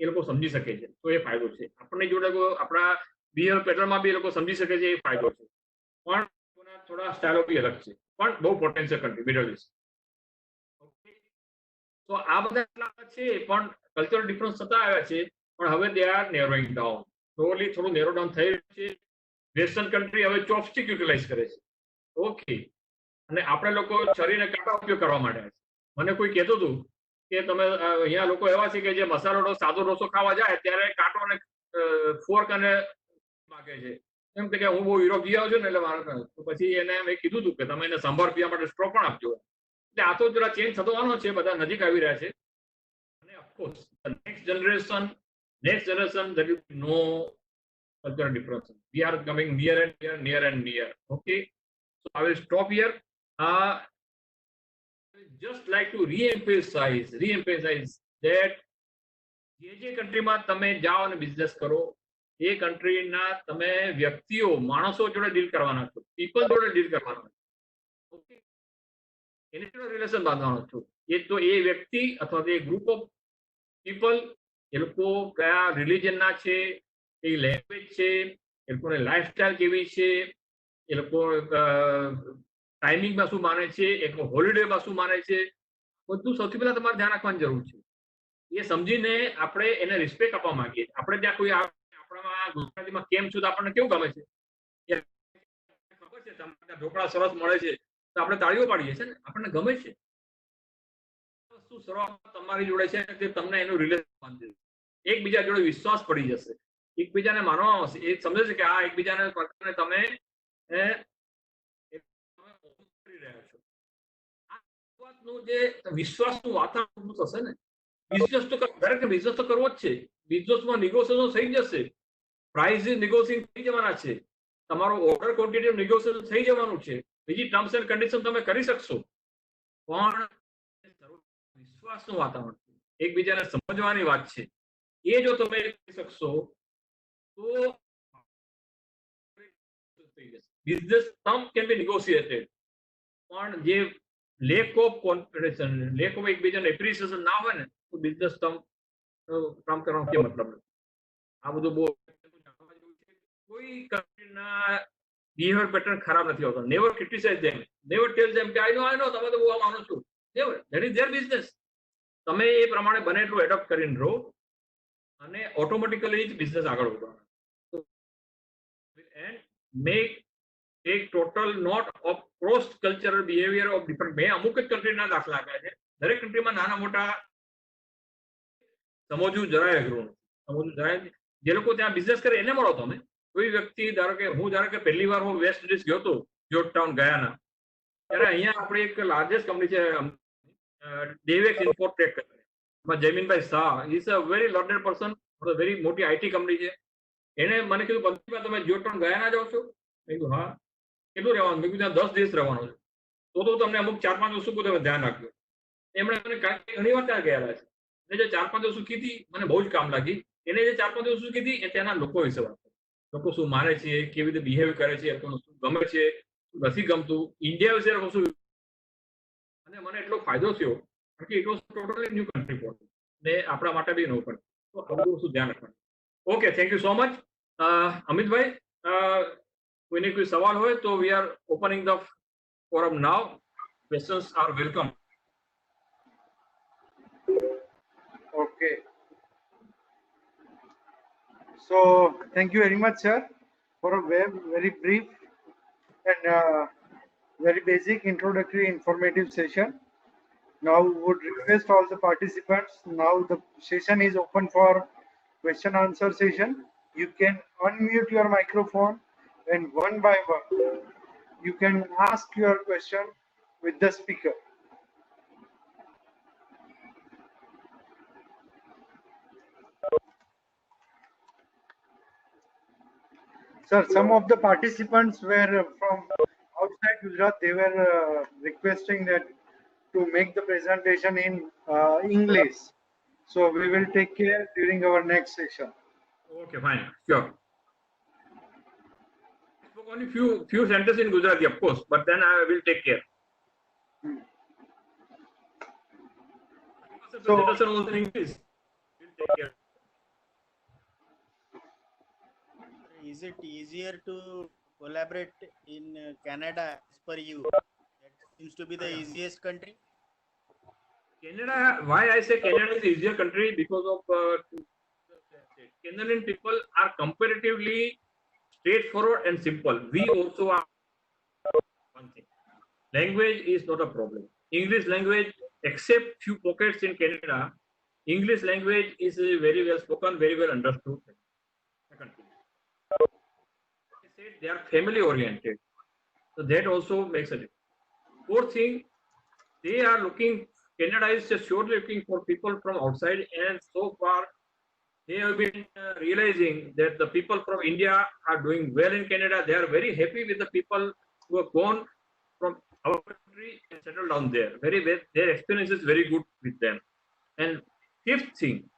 એ લોકો સમજી શકે છે, તો એ ફાયદો છે. આપણને જોડે આપણા બિહેવિયર પેટર્નમાં બી એ લોકો સમજી શકે છે, એ ફાયદો છે. પણ થોડા સ્ટાઇલો બી અલગ છે, પણ બહુ પોટેન્શિયલ કન્ટ્રી મિડલ ઇસ્ટ. તો આ બધા એટલા છે, પણ કલ્ચરલ ડિફરન્સ થતા આવ્યા છે, પણ હવે દે આર નેરોઈંગ ડાઉન. સ્લોલી થોડું નેરો ડાઉન થઈ રહ્યું છે. વેસ્ટર્ન કન્ટ્રી હવે ચોપસ્ટિક યુટિલાઇઝ કરે છે. ઓકે, અને આપણે લોકો છરીને કાંટા ઉપયોગ કરવા માટે. મને કોઈ કહેતું હતું કે તમે અહીંયા લોકો એવા છે કે જે મસાલો સાદો ઢોસો ખાવા જાય ત્યારે કાંટો અને ફોર્ક અને માગે છે. એમ કે હું બહુ યુરોપ જઈ આવ્યો છું ને, એટલે મારે તો પછી એને મેં કીધું હતું કે તમે એને સંભાર પીવા માટે સ્ટ્રો પણ આપજો. એટલે આ તો જરા ચેન્જ થવાનો છે, બધા નજીક આવી રહ્યા છે. અને of course next generation there will be no cultural difference. We are coming near and near. Okay, so I will stop here. Just like to re-emphasize that જે કન્ટ્રીમાં તમે જાઓ અને બિઝનેસ કરો, એ કન્ટ્રીના તમે વ્યક્તિઓ, માણસો જોડે ડીલ કરવાના છો, પીપલ જોડે ડીલ કરવાના છો. ઓકે, એની જોડે રિલેશન બાંધવાનો છો. એ તો એ વ્યક્તિ અથવા તો એ ગ્રુપ ઓફ પીપલ, એ લોકો કયા રિલિજનના છે, એ લેંગ્વેજ છે, એ લોકોની લાઈફસ્ટાઈલ કેવી છે, એ લોકો ટાઈમિંગમાં શું માને છે, એ લોકો હોલિડેમાં શું માને છે, બધું સૌથી પહેલા તમારે ધ્યાન રાખવાની જરૂર છે. એ સમજીને આપણે એને રિસ્પેક્ટ આપવા માંગીએ. આપણે ત્યાં કોઈ આપણામાં ગુજરાતીમાં કેમ છું તો આપણને કેવું ગમે છે, ખબર છે તમારા ઢોકળા સરસ મળે છે તો આપણે તાળીઓ પાડીએ છીએ ને, આપણને ગમે છે. વસ્તુ શરૂઆતમાં તમારી જોડે છે તે તમને એનું રિલેશન બાંધી દેશે. એકબીજા જોડે વિશ્વાસ પડી જશે, એકબીજાને માનવામાં આવશે. એ સમજે છે કે આ એકબીજાને તમે કરી રહ્યા છો. આ જે વિશ્વાસનું વાતાવરણ થશે ને, બિઝનેસ તો દરેક બિઝનેસ તો કરવો જ છે. બિઝનેસમાં નિગોશિએશન થઈ જશે, પ્રાઇસ નિગોશિએશન થઈ જવાના છે, તમારો ઓર્ડર ક્વોન્ટિટી નિગોશિએશન થઈ જવાનું છે, બીજી ટર્મ્સ એન્ડ કન્ડિશન તમે કરી શકશો. પણ વિશ્વાસનું વાતાવરણ, એકબીજાને સમજવાની વાત છે, એ જો તમે કરી શકશો તો બિઝનેસ ટર્મ કેન બી નેગોશિએટેડ. પણ જે lack of confidence, lack of એકબીજાને એપ્રિસિએશન ના હોય ને, તો બિઝનેસ કામ કરવાનો કે મતલબ નથી. આ બધું બહુ કોઈ કંપનીના બિહેવિયર પેટર્ન ખરાબ નથી હોતો. નેવર ક્રિટિસાઇઝ ધેમ, નેવર ટેલ ધેમ કે આઈ નો તમે તો બહુ માનો છો. Never, that is there business. તમે એ પ્રમાણે બને એટલું એડોપ્ટ કરીને રહો અને ઓટોમેટિકલી જ બિઝનેસ આગળ વધવાનો. એન્ડ મેક એક total note of cross cultural behaviour of different. મેં અમુક જ કન્ટ્રીના દાખલા આપ્યા છે. દરેક કન્ટ્રીમાં નાના મોટા સમજવું જરાય અઘરું નથી. સમજવું જરાય, જે લોકો ત્યાં બિઝનેસ કરે એને મળો તમે. કોઈ વ્યક્તિ ધારો કે પહેલી વાર હું વેસ્ટ ઇન્ડિઝ ગયો હતો, જોર્જ ટાઉન ગયાના, ત્યારે અહીંયા આપણી એક લાર્જેસ્ટ કંપની છે Devex Infotech, Jayminbhai Shah, is a very learned person, very મોટી આઈટી કંપની છે. એને મને કીધું પંથીમાં તમે જોર્જ ટાઉન ગયાના જાઓ છો? મેં કીધું હા. કેટલું રહેવાનું? મેં કીધું ત્યાં 10 દિવસ રહેવાનું છે. તો તમને અમુક 4-5 વસ્તુ તમે ધ્યાન રાખજો. એમણે મને ઘણી વાર ત્યાં ગયેલા છે. એને જે 4-5 વસ્તુ કીધી મને બહુ જ કામ લાગી. એને જે 4-5 વસ્તુ કીધી એ ત્યાંના લોકો વિશે વાત કરી. લોકો શું માને છે, કેવી રીતે બિહેવ કરે છે, શું ગમે છે, શું નથી ગમતું, ઇન્ડિયા વિશે શું. અને મને એટલો ફાયદો થયો કારણ કે it was totally new country for me, ને આપણા માટે બી નવું પડે. તો આ બધું વસ્તુ ધ્યાન રાખવાનું. Okay, thank you so much. Amitbhai, કોઈને કોઈ સવાલ હોય તો we are opening the forum now. Questions are welcome. Okay. So thank you very much, sir. for a very brief and very basic introductory informative session. Now would request all the participants. Now the session is open for question answer session. You can unmute your microphone and one by one you can ask your question with the speaker. Sir, some of the participants were from outside Gujarat. They were requesting that to make the presentation in English. So we will take care during our next session. Okay, fine, sure. I spoke only few sentences in Gujarati, of course, but then I will take care. So, presentation also in English. We'll take care. Is it easier to collaborate in Canada as per you? That seems to be the easiest country. Canada, why I say Canada is easier country? Because of Canadian people are comparatively straightforward and simple. We also are one thing. Language is not a problem. English language, except few pockets in Canada, English language is very well spoken, very well understood. Second thing, I said they are family oriented, so that also makes a difference. Fourth thing, they are looking. Canada is surely looking for people from outside, and so far they have been realizing that the people from India are doing well in Canada. They are very happy with the people who have gone from our country and settled down there. Very well, their experience is very good with them. And fifth thing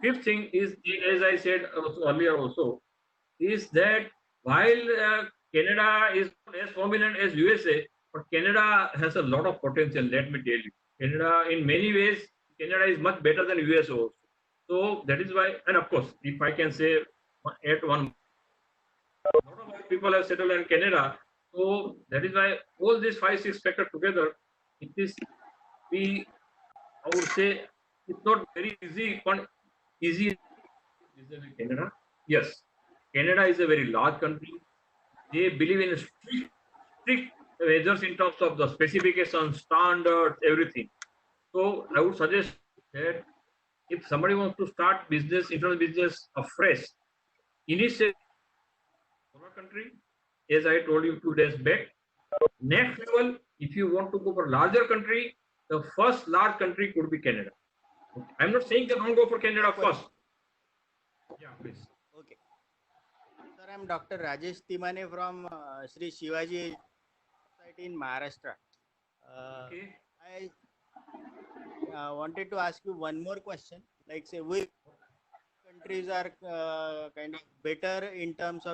is, as I said earlier also, is that while Canada is not as prominent as USA, but Canada has a lot of potential. Let me tell you, Canada in many ways, Canada is much better than USA also. So that is why, and of course, if I can say at one, a lot of our people have settled in Canada. So that is why all these 5-6 factors together, it is, I would say, it's not very easy, but easy Canada. Yes, Canada is a very large country. They believe in strict measures in terms of the specifications, standards, everything. So I would suggest that if somebody wants to start business, internal business afresh, initially smaller country, as I told you 2 days back. Next level, if you want to go for larger country, the first large country could be Canada. Okay. I'm not saying that don't go for Canada first. Yeah, please. Okay. Sir, I'm Dr. Rajesh Timane from Sri Shivaji Society in Maharashtra. Okay. I wanted to ask you one more question. Like, say, which countries are kind of better in terms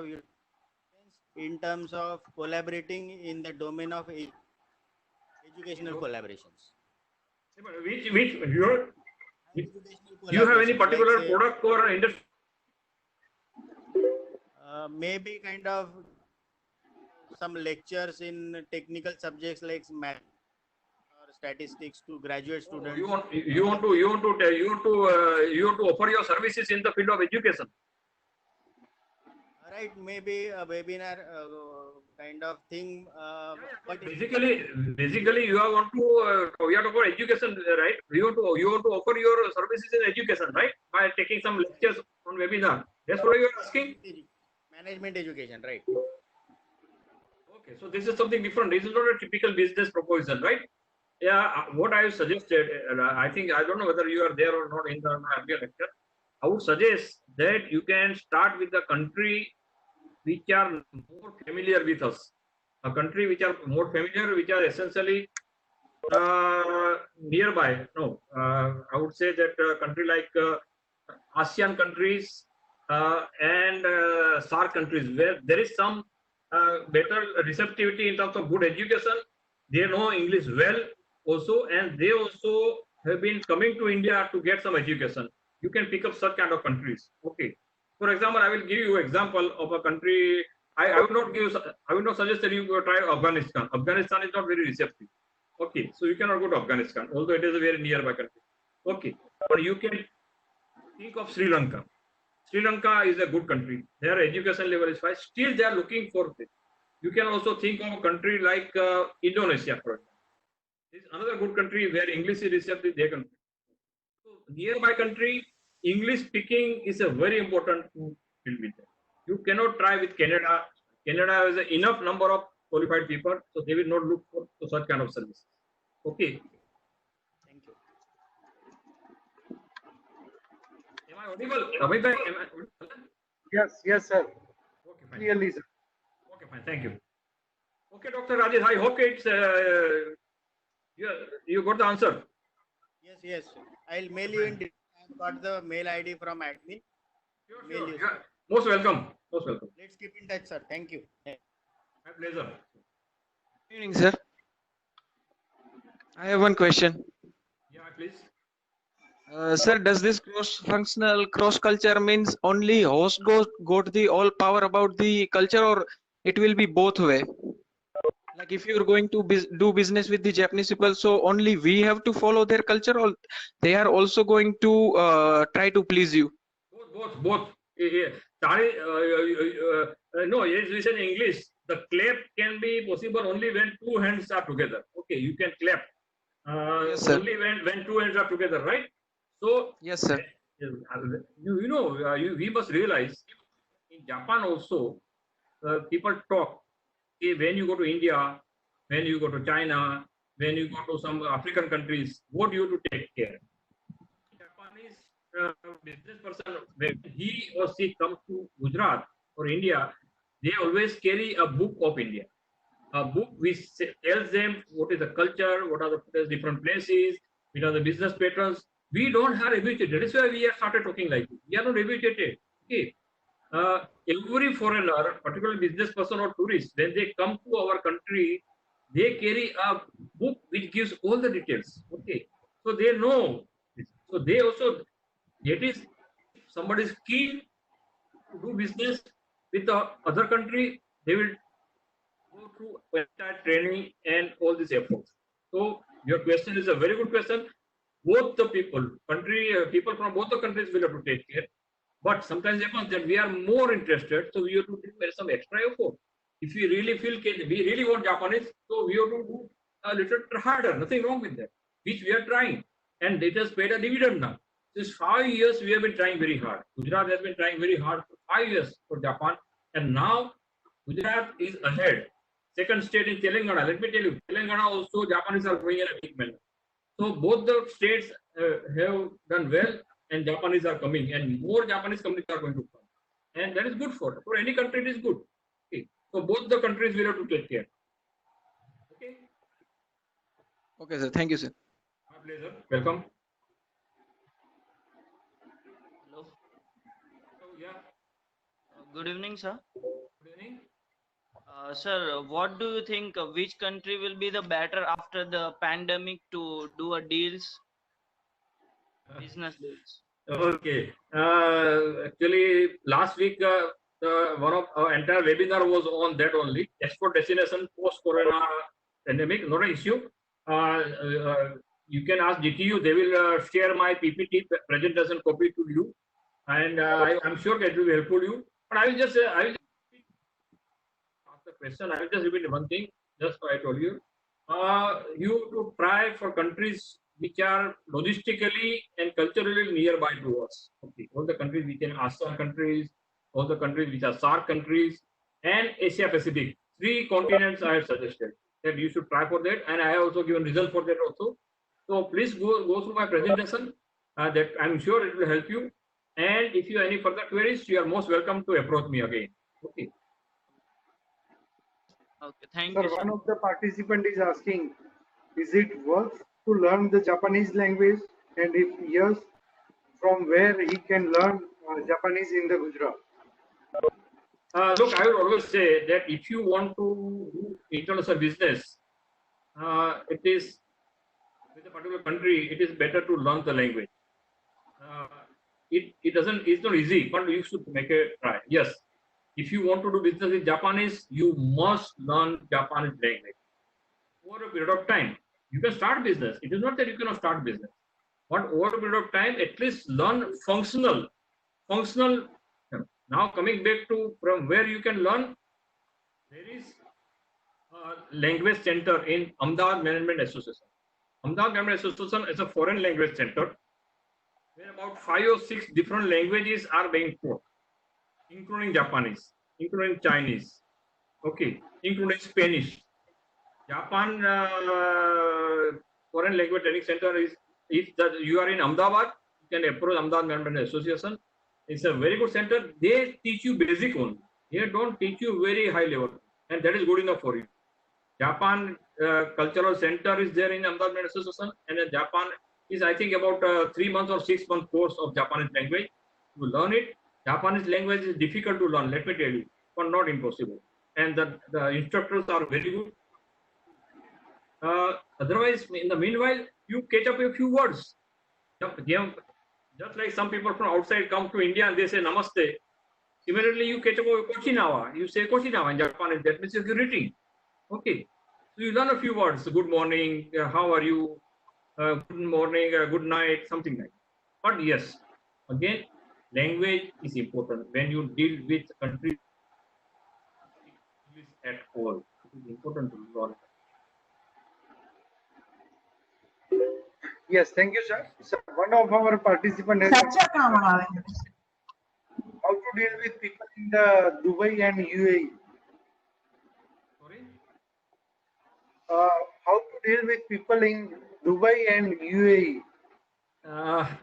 of collaborating in the domain of educational collaborations? Which you have any particular like, say, product or industry? Maybe kind of some lectures in technical subjects like math or statistics to graduate students. You want to offer your services in the field of education. Right, maybe a webinar kind of thing. But basically, you want to we are talking about education, right? You want to offer your services in education, right? By taking some lectures on webinar. That's what you are asking. Management education, right? Okay, so this is something different. This is not a typical business proposal, right? Yeah, what I suggested, I think I don't know whether you are there or not in the earlier lecture. I would suggest that you can start with the country which are more familiar with us. A country which are more familiar, which are essentially nearby. No, I would say that a country like ASEAN countries and SAARC countries, where there is some better receptivity in terms of good education. They know English well also, and they also have been coming to India to get some education. You can pick up such kind of countries. Okay. For example, I will give you example of a country. I will not suggest that you go try Afghanistan. Afghanistan is not very receptive. Okay, so you cannot go to Afghanistan, although it is a very nearby country. Okay, but you can think of Sri Lanka. Sri Lanka is a good country. Their education level is high. Still, they are looking for this. You can also think of a country like Indonesia, for example. This is another good country where English is received in their country. So nearby country, English speaking is a very important field with them. You cannot try with Canada. Canada has enough number of qualified people, so they will not look for such kind of services. Okay. Thank you. Am I audible? Amit bhai, am I audible? Yes, sir. Okay, fine. Clearly, sir. Okay, fine. Thank you. Okay, Dr. Rajesh, I hope it's you got the answer. Yes. I'll mail you in detail. I've got the mail ID from admin. Mail you. Yeah. Most welcome. Most welcome. Let's keep in touch, sir. Thank you. My pleasure. Good evening, sir. I have one question. Yeah, please. Sir, does this cross-functional, cross-culture means only host got the all power about the culture, or it will be both way? Like if you're going to do business with the Japanese people, so only we have to follow their culture, or they are also going to try to please you? Both. Sorry, no, as we said in English, the clap can be possible only when two hands are together. Okay, you can clap Yes, sir. only when two hands are together, right? So, Yes, sir. we must realize in Japan also, people talk. When you go to India, when you go to China, when you go to some African countries, what do you have to take care? Japanese business person, when he or she comes to Gujarat or India, they always carry a book of India. A book which tells them what is the culture, what are the different places, what are the business patterns. We don't have educated. That is why we have started talking like this. We are not educated. Okay. Every foreigner, particularly business person or tourist, when they come to our country, they carry a book which gives all the details. Okay. So they know. So they also, that is, somebody is keen to do business with the other country, they will go through entire training and all these efforts. So your question is a very good question. Both the people from both the countries will have to take care. But sometimes it happens that we are more interested, so we have to do some extra effort. If we really feel we really want Japanese, so we have to do a little harder. Nothing wrong with that, which we are trying, and it has paid a dividend now. Since 5 years, we have been trying very hard. Gujarat has been trying very hard for 5 years for Japan, and now Gujarat is ahead. Second state is Telangana. Let me tell you, Telangana also Japanese are going in a big manner. So both the states have done well, and Japanese are coming, and more Japanese companies are going to come, and that is good for any country. It is good. Okay, so both the countries will have to take care. Okay. Okay, sir. Thank you, sir. My pleasure. Welcome. Hello. So yeah. Good evening, sir. Good evening. Sir, what do you think? Which country will be the better after the pandemic to do a deals, business deals? Okay. Actually, last week one of our entire webinar was on that only. Export destination post-corona pandemic, not an issue. You can ask GTU; they will share my PPT presentation copy to you, and I'm sure that will be helpful you. But I will just ask the question. I will just repeat one thing. Just I told you. You to try for countries which are logistically and culturally nearby to us. Okay, all the countries which are ASEAN countries, all the countries which are SAARC countries, and Asia Pacific. 3 continents I have suggested that you should try for that, and I have also given result for that also. So please go through my presentation. That I'm sure it will help you. And if you have any further queries, you are most welcome to approach me again. Okay. Okay, thank Sir, you, sir. one of the participant is asking, is it worth to learn the Japanese language? And if yes, from where he can learn Japanese in the Gujarat? Look, I would always say that if you want to do international business, it is with a particular country, it is better to learn the language. It's not easy, but you should make a try. Yes, if you want to do business with Japanese, you must learn Japanese language. Over a period of time, you can start business. It is not that you cannot start business, but over a period of time, at least learn functional Now coming back to from where you can learn, there is a language center in Ahmedabad Management Association. Ahmedabad Management Association is a foreign language center where about 5 or 6 different languages are being taught, including Japanese, including Chinese, okay, including Spanish. Japan Foreign Language Training Center is, if that you are in Ahmedabad, you can approach Ahmedabad Management Association. It's a very good center. They teach you basic only. They don't teach you very high level, and that is good enough for you. Japan Cultural Center is there in Ahmedabad Management Association, and Japan is, I think, about 3 months or 6 month course of Japanese language. To learn it, Japanese language is difficult to learn. Let me tell you, but not impossible. And the instructors are very good. Otherwise, in the meanwhile, you catch up a few words. Just like some people from outside come to India and they say namaste. Similarly, you catch up a kochinawa. You say kochinawa in Japanese. That means you're greeting. Okay. So you learn a few words. Good morning. How are you? Good morning. Good night. Something like that. But yes, again, language is important when you deal with countries at all. It is important to learn. Yes, thank you, sir. Sir, one of our participants has asked how to deal with people in the Dubai and UAE. Sorry. How to deal with people in Dubai and UAE.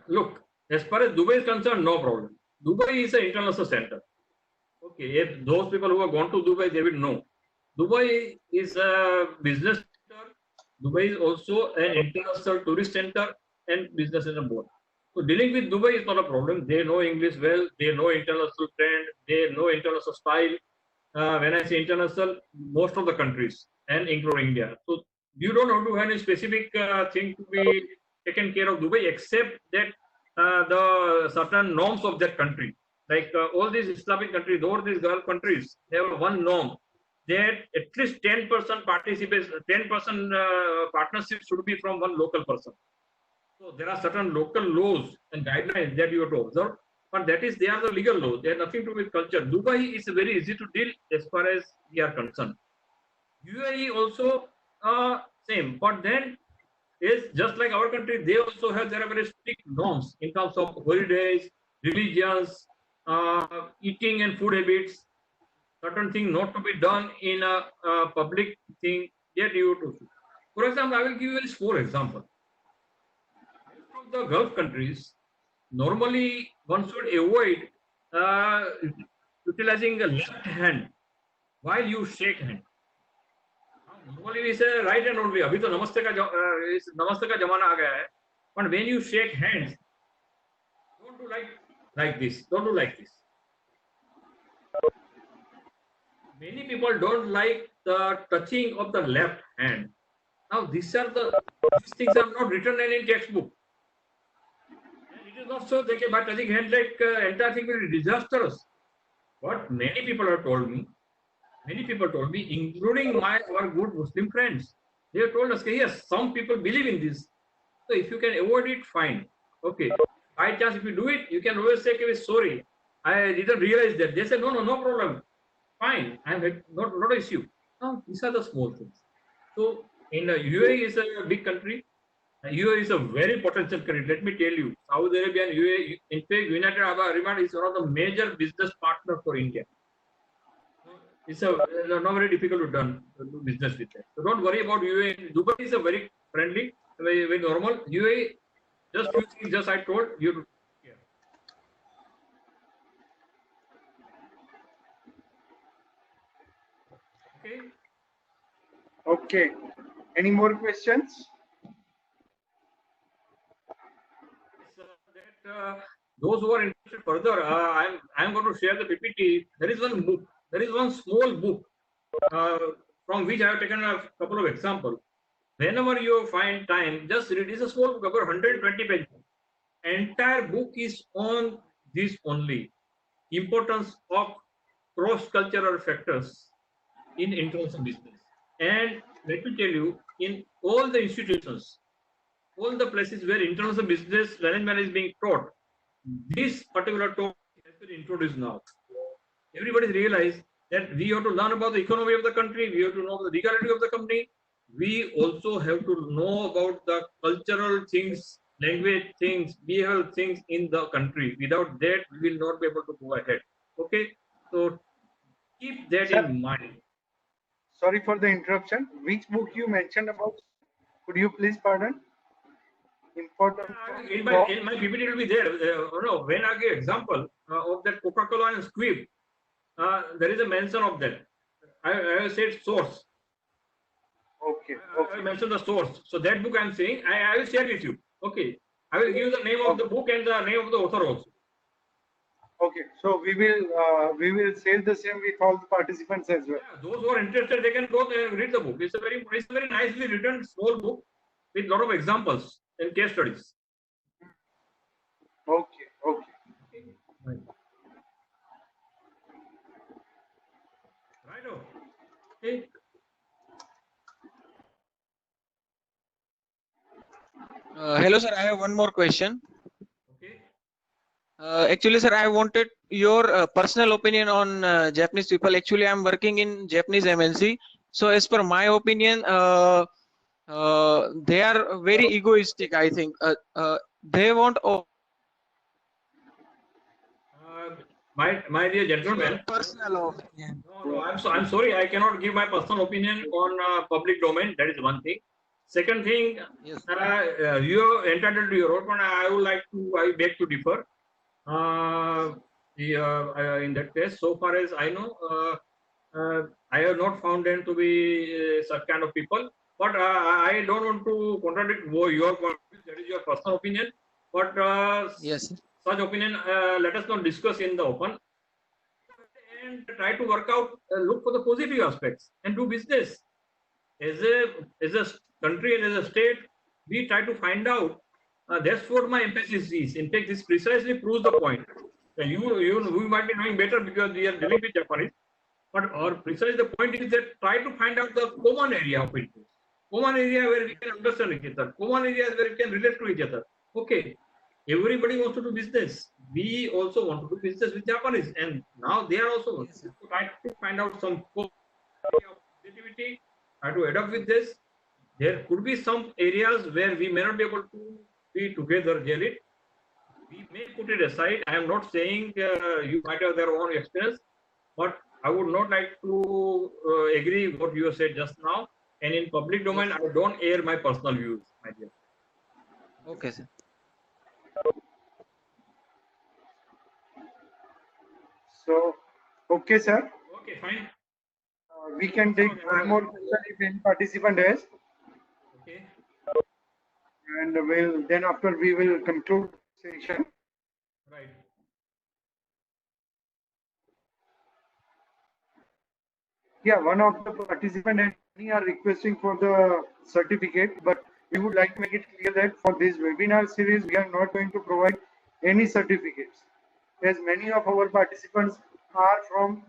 Look, as far as Dubai is concerned, no problem. Dubai is an international center. Okay, if those people who have gone to Dubai, they will know. Dubai is a business center. Dubai is also an international tourist center and business center both. So dealing with Dubai is not a problem. They know English well. They know international trend. They know international style. When I say international, most of the countries and including India. So you don't have to have any specific thing to be taken care of Dubai, except that the certain norms of that country. Like all these Islamic countries, all these Gulf countries, they have one norm that at least 10% participation, 10% partnership should be from one local person. So there are certain local laws and guidelines that you have to observe, but that is, they are the legal laws. They have nothing to do with culture. Dubai is very easy to deal as far as we are concerned. UAE also same, but then is just like our country. They also have their very strict norms in terms of holidays, religions, eating and food habits. Certain thing not to be done in a public thing that you have to. For example, I will give you a very small example. From the Gulf countries, normally one should avoid utilizing the left hand while you shake hand. Normally we say right hand only. अभी तो नमस्ते का जमाना आ गया है. But when you shake hands, don't do like this. Don't do like this. Many people don't like the touching of the left hand. Now these things are not written in any textbook. And it is not so that by touching hand like entire thing will be disastrous. What many people have told me, including our good Muslim friends, they have told us, yes, some people believe in this. So if you can avoid it, fine. Okay. By chance, if you do it, you can always say, okay, sorry, I didn't realize that. They say, no problem. Fine, I'm not an issue. Now, these are the small things. So, in UAE is a big country. UAE is a very potential country. Let me tell you, Saudi Arabia and UAE, in fact, United Arab Emirates is one of the major business partners for India. It's not very difficult to do business with that. So don't worry about UAE. Dubai is a very friendly, very normal. UAE, just few things, just I told you. Okay. Okay. Any more questions? Those who are interested further, I'm going to share the PPT. There is one book. There is one small book from which I have taken a couple of examples. Whenever you find time, just read. It's a small book, about 120 pages. Entire book is on this only. Importance of cross-cultural factors in international business. And let me tell you, in all the institutions, all the places where international business management is being taught, this particular topic has been introduced now. everybody realize that we have to learn about the economy of the country, we have to know the legality of the company, we also have to know about the cultural things, language things, behavioral things in the country. Without that, we will not be able to go ahead. Okay, so keep that Sir, in mind. sorry for the interruption. Which book you mentioned about? Could you please pardon? Importance of In my PPT will be there. When I give example of that Coca-Cola and Squib, there is a mention of that. I have said source. okay, I okay, mentioned the source. So that book I'm saying, I will share with you. Okay. I will give the name of the okay, book and the name of the author also. okay. So we will share the same with all the participants as well. Yeah, those who are interested, they can go there and read the book. It's a very nicely written small book with a lot of examples and case studies. Okay, okay. Right. Right. Okay. Hello, sir. I have one more question. Okay. Actually, sir, I wanted your personal opinion on Japanese people. Actually, I'm working in Japanese MNC. So, as per my opinion, they are very egoistic. I think they want. My dear gentleman, Personal opinion. no, I'm sorry, I cannot give my personal opinion on public domain. That is one thing. Second thing, Yes. you are entitled to your own. I beg to differ. In that case, so far as I know, I have not found them to be such kind of people. But I don't want to contradict your point. That is your personal opinion. But Yes. such opinion, let us not discuss in the open. And try to work out, look for the positive aspects and do business. As a country and as a state, we try to find out. That's what my emphasis is. In fact, this precisely proves the point. We might be knowing better because we are dealing with Japanese, but our precise the point is that try to find out the common area of interest, common area where we can understand each other, common areas where we can relate to each other. Okay, everybody wants to do business. We also want to do business with Japanese, and now they are also Yes, sir. try to find out some common area of creativity, try to adapt with this. There could be some areas where we may not be able to be together really. We may put it aside. I am not saying you might have their own experience, but I would not like to agree what you have said just now. And in public domain, Yes. I don't air my personal views, my dear. Okay, sir. So, okay, sir. Okay, fine. We can take one more question if any participant has, Okay, and we'll then after we will conclude session. right. Yeah, one of the participant and many are requesting for the certificate, but we would like to make it clear that for this webinar series, we are not going to provide any certificates, as many of our participants are from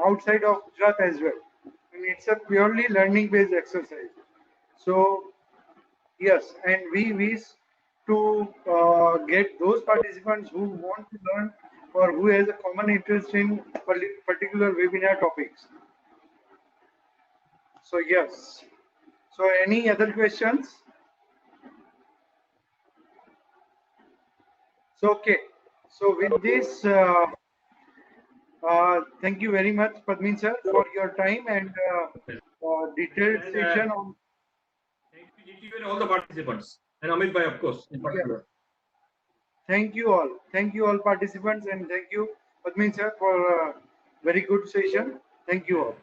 outside of Gujarat as well, and it's a purely learning-based exercise. So yes, and we wish to get those participants who want to learn or who has a common interest in particular webinar topics. So yes. So any other questions? So okay. So with this, thank you very much, Padmin sir, for your time and detailed And session on. thank you, GTU, and all the participants, and Amit Bhai, of course, in Yeah. particular. Thank you all. Thank you all participants and thank you, Padmin sir, for a very good session. Thank you all.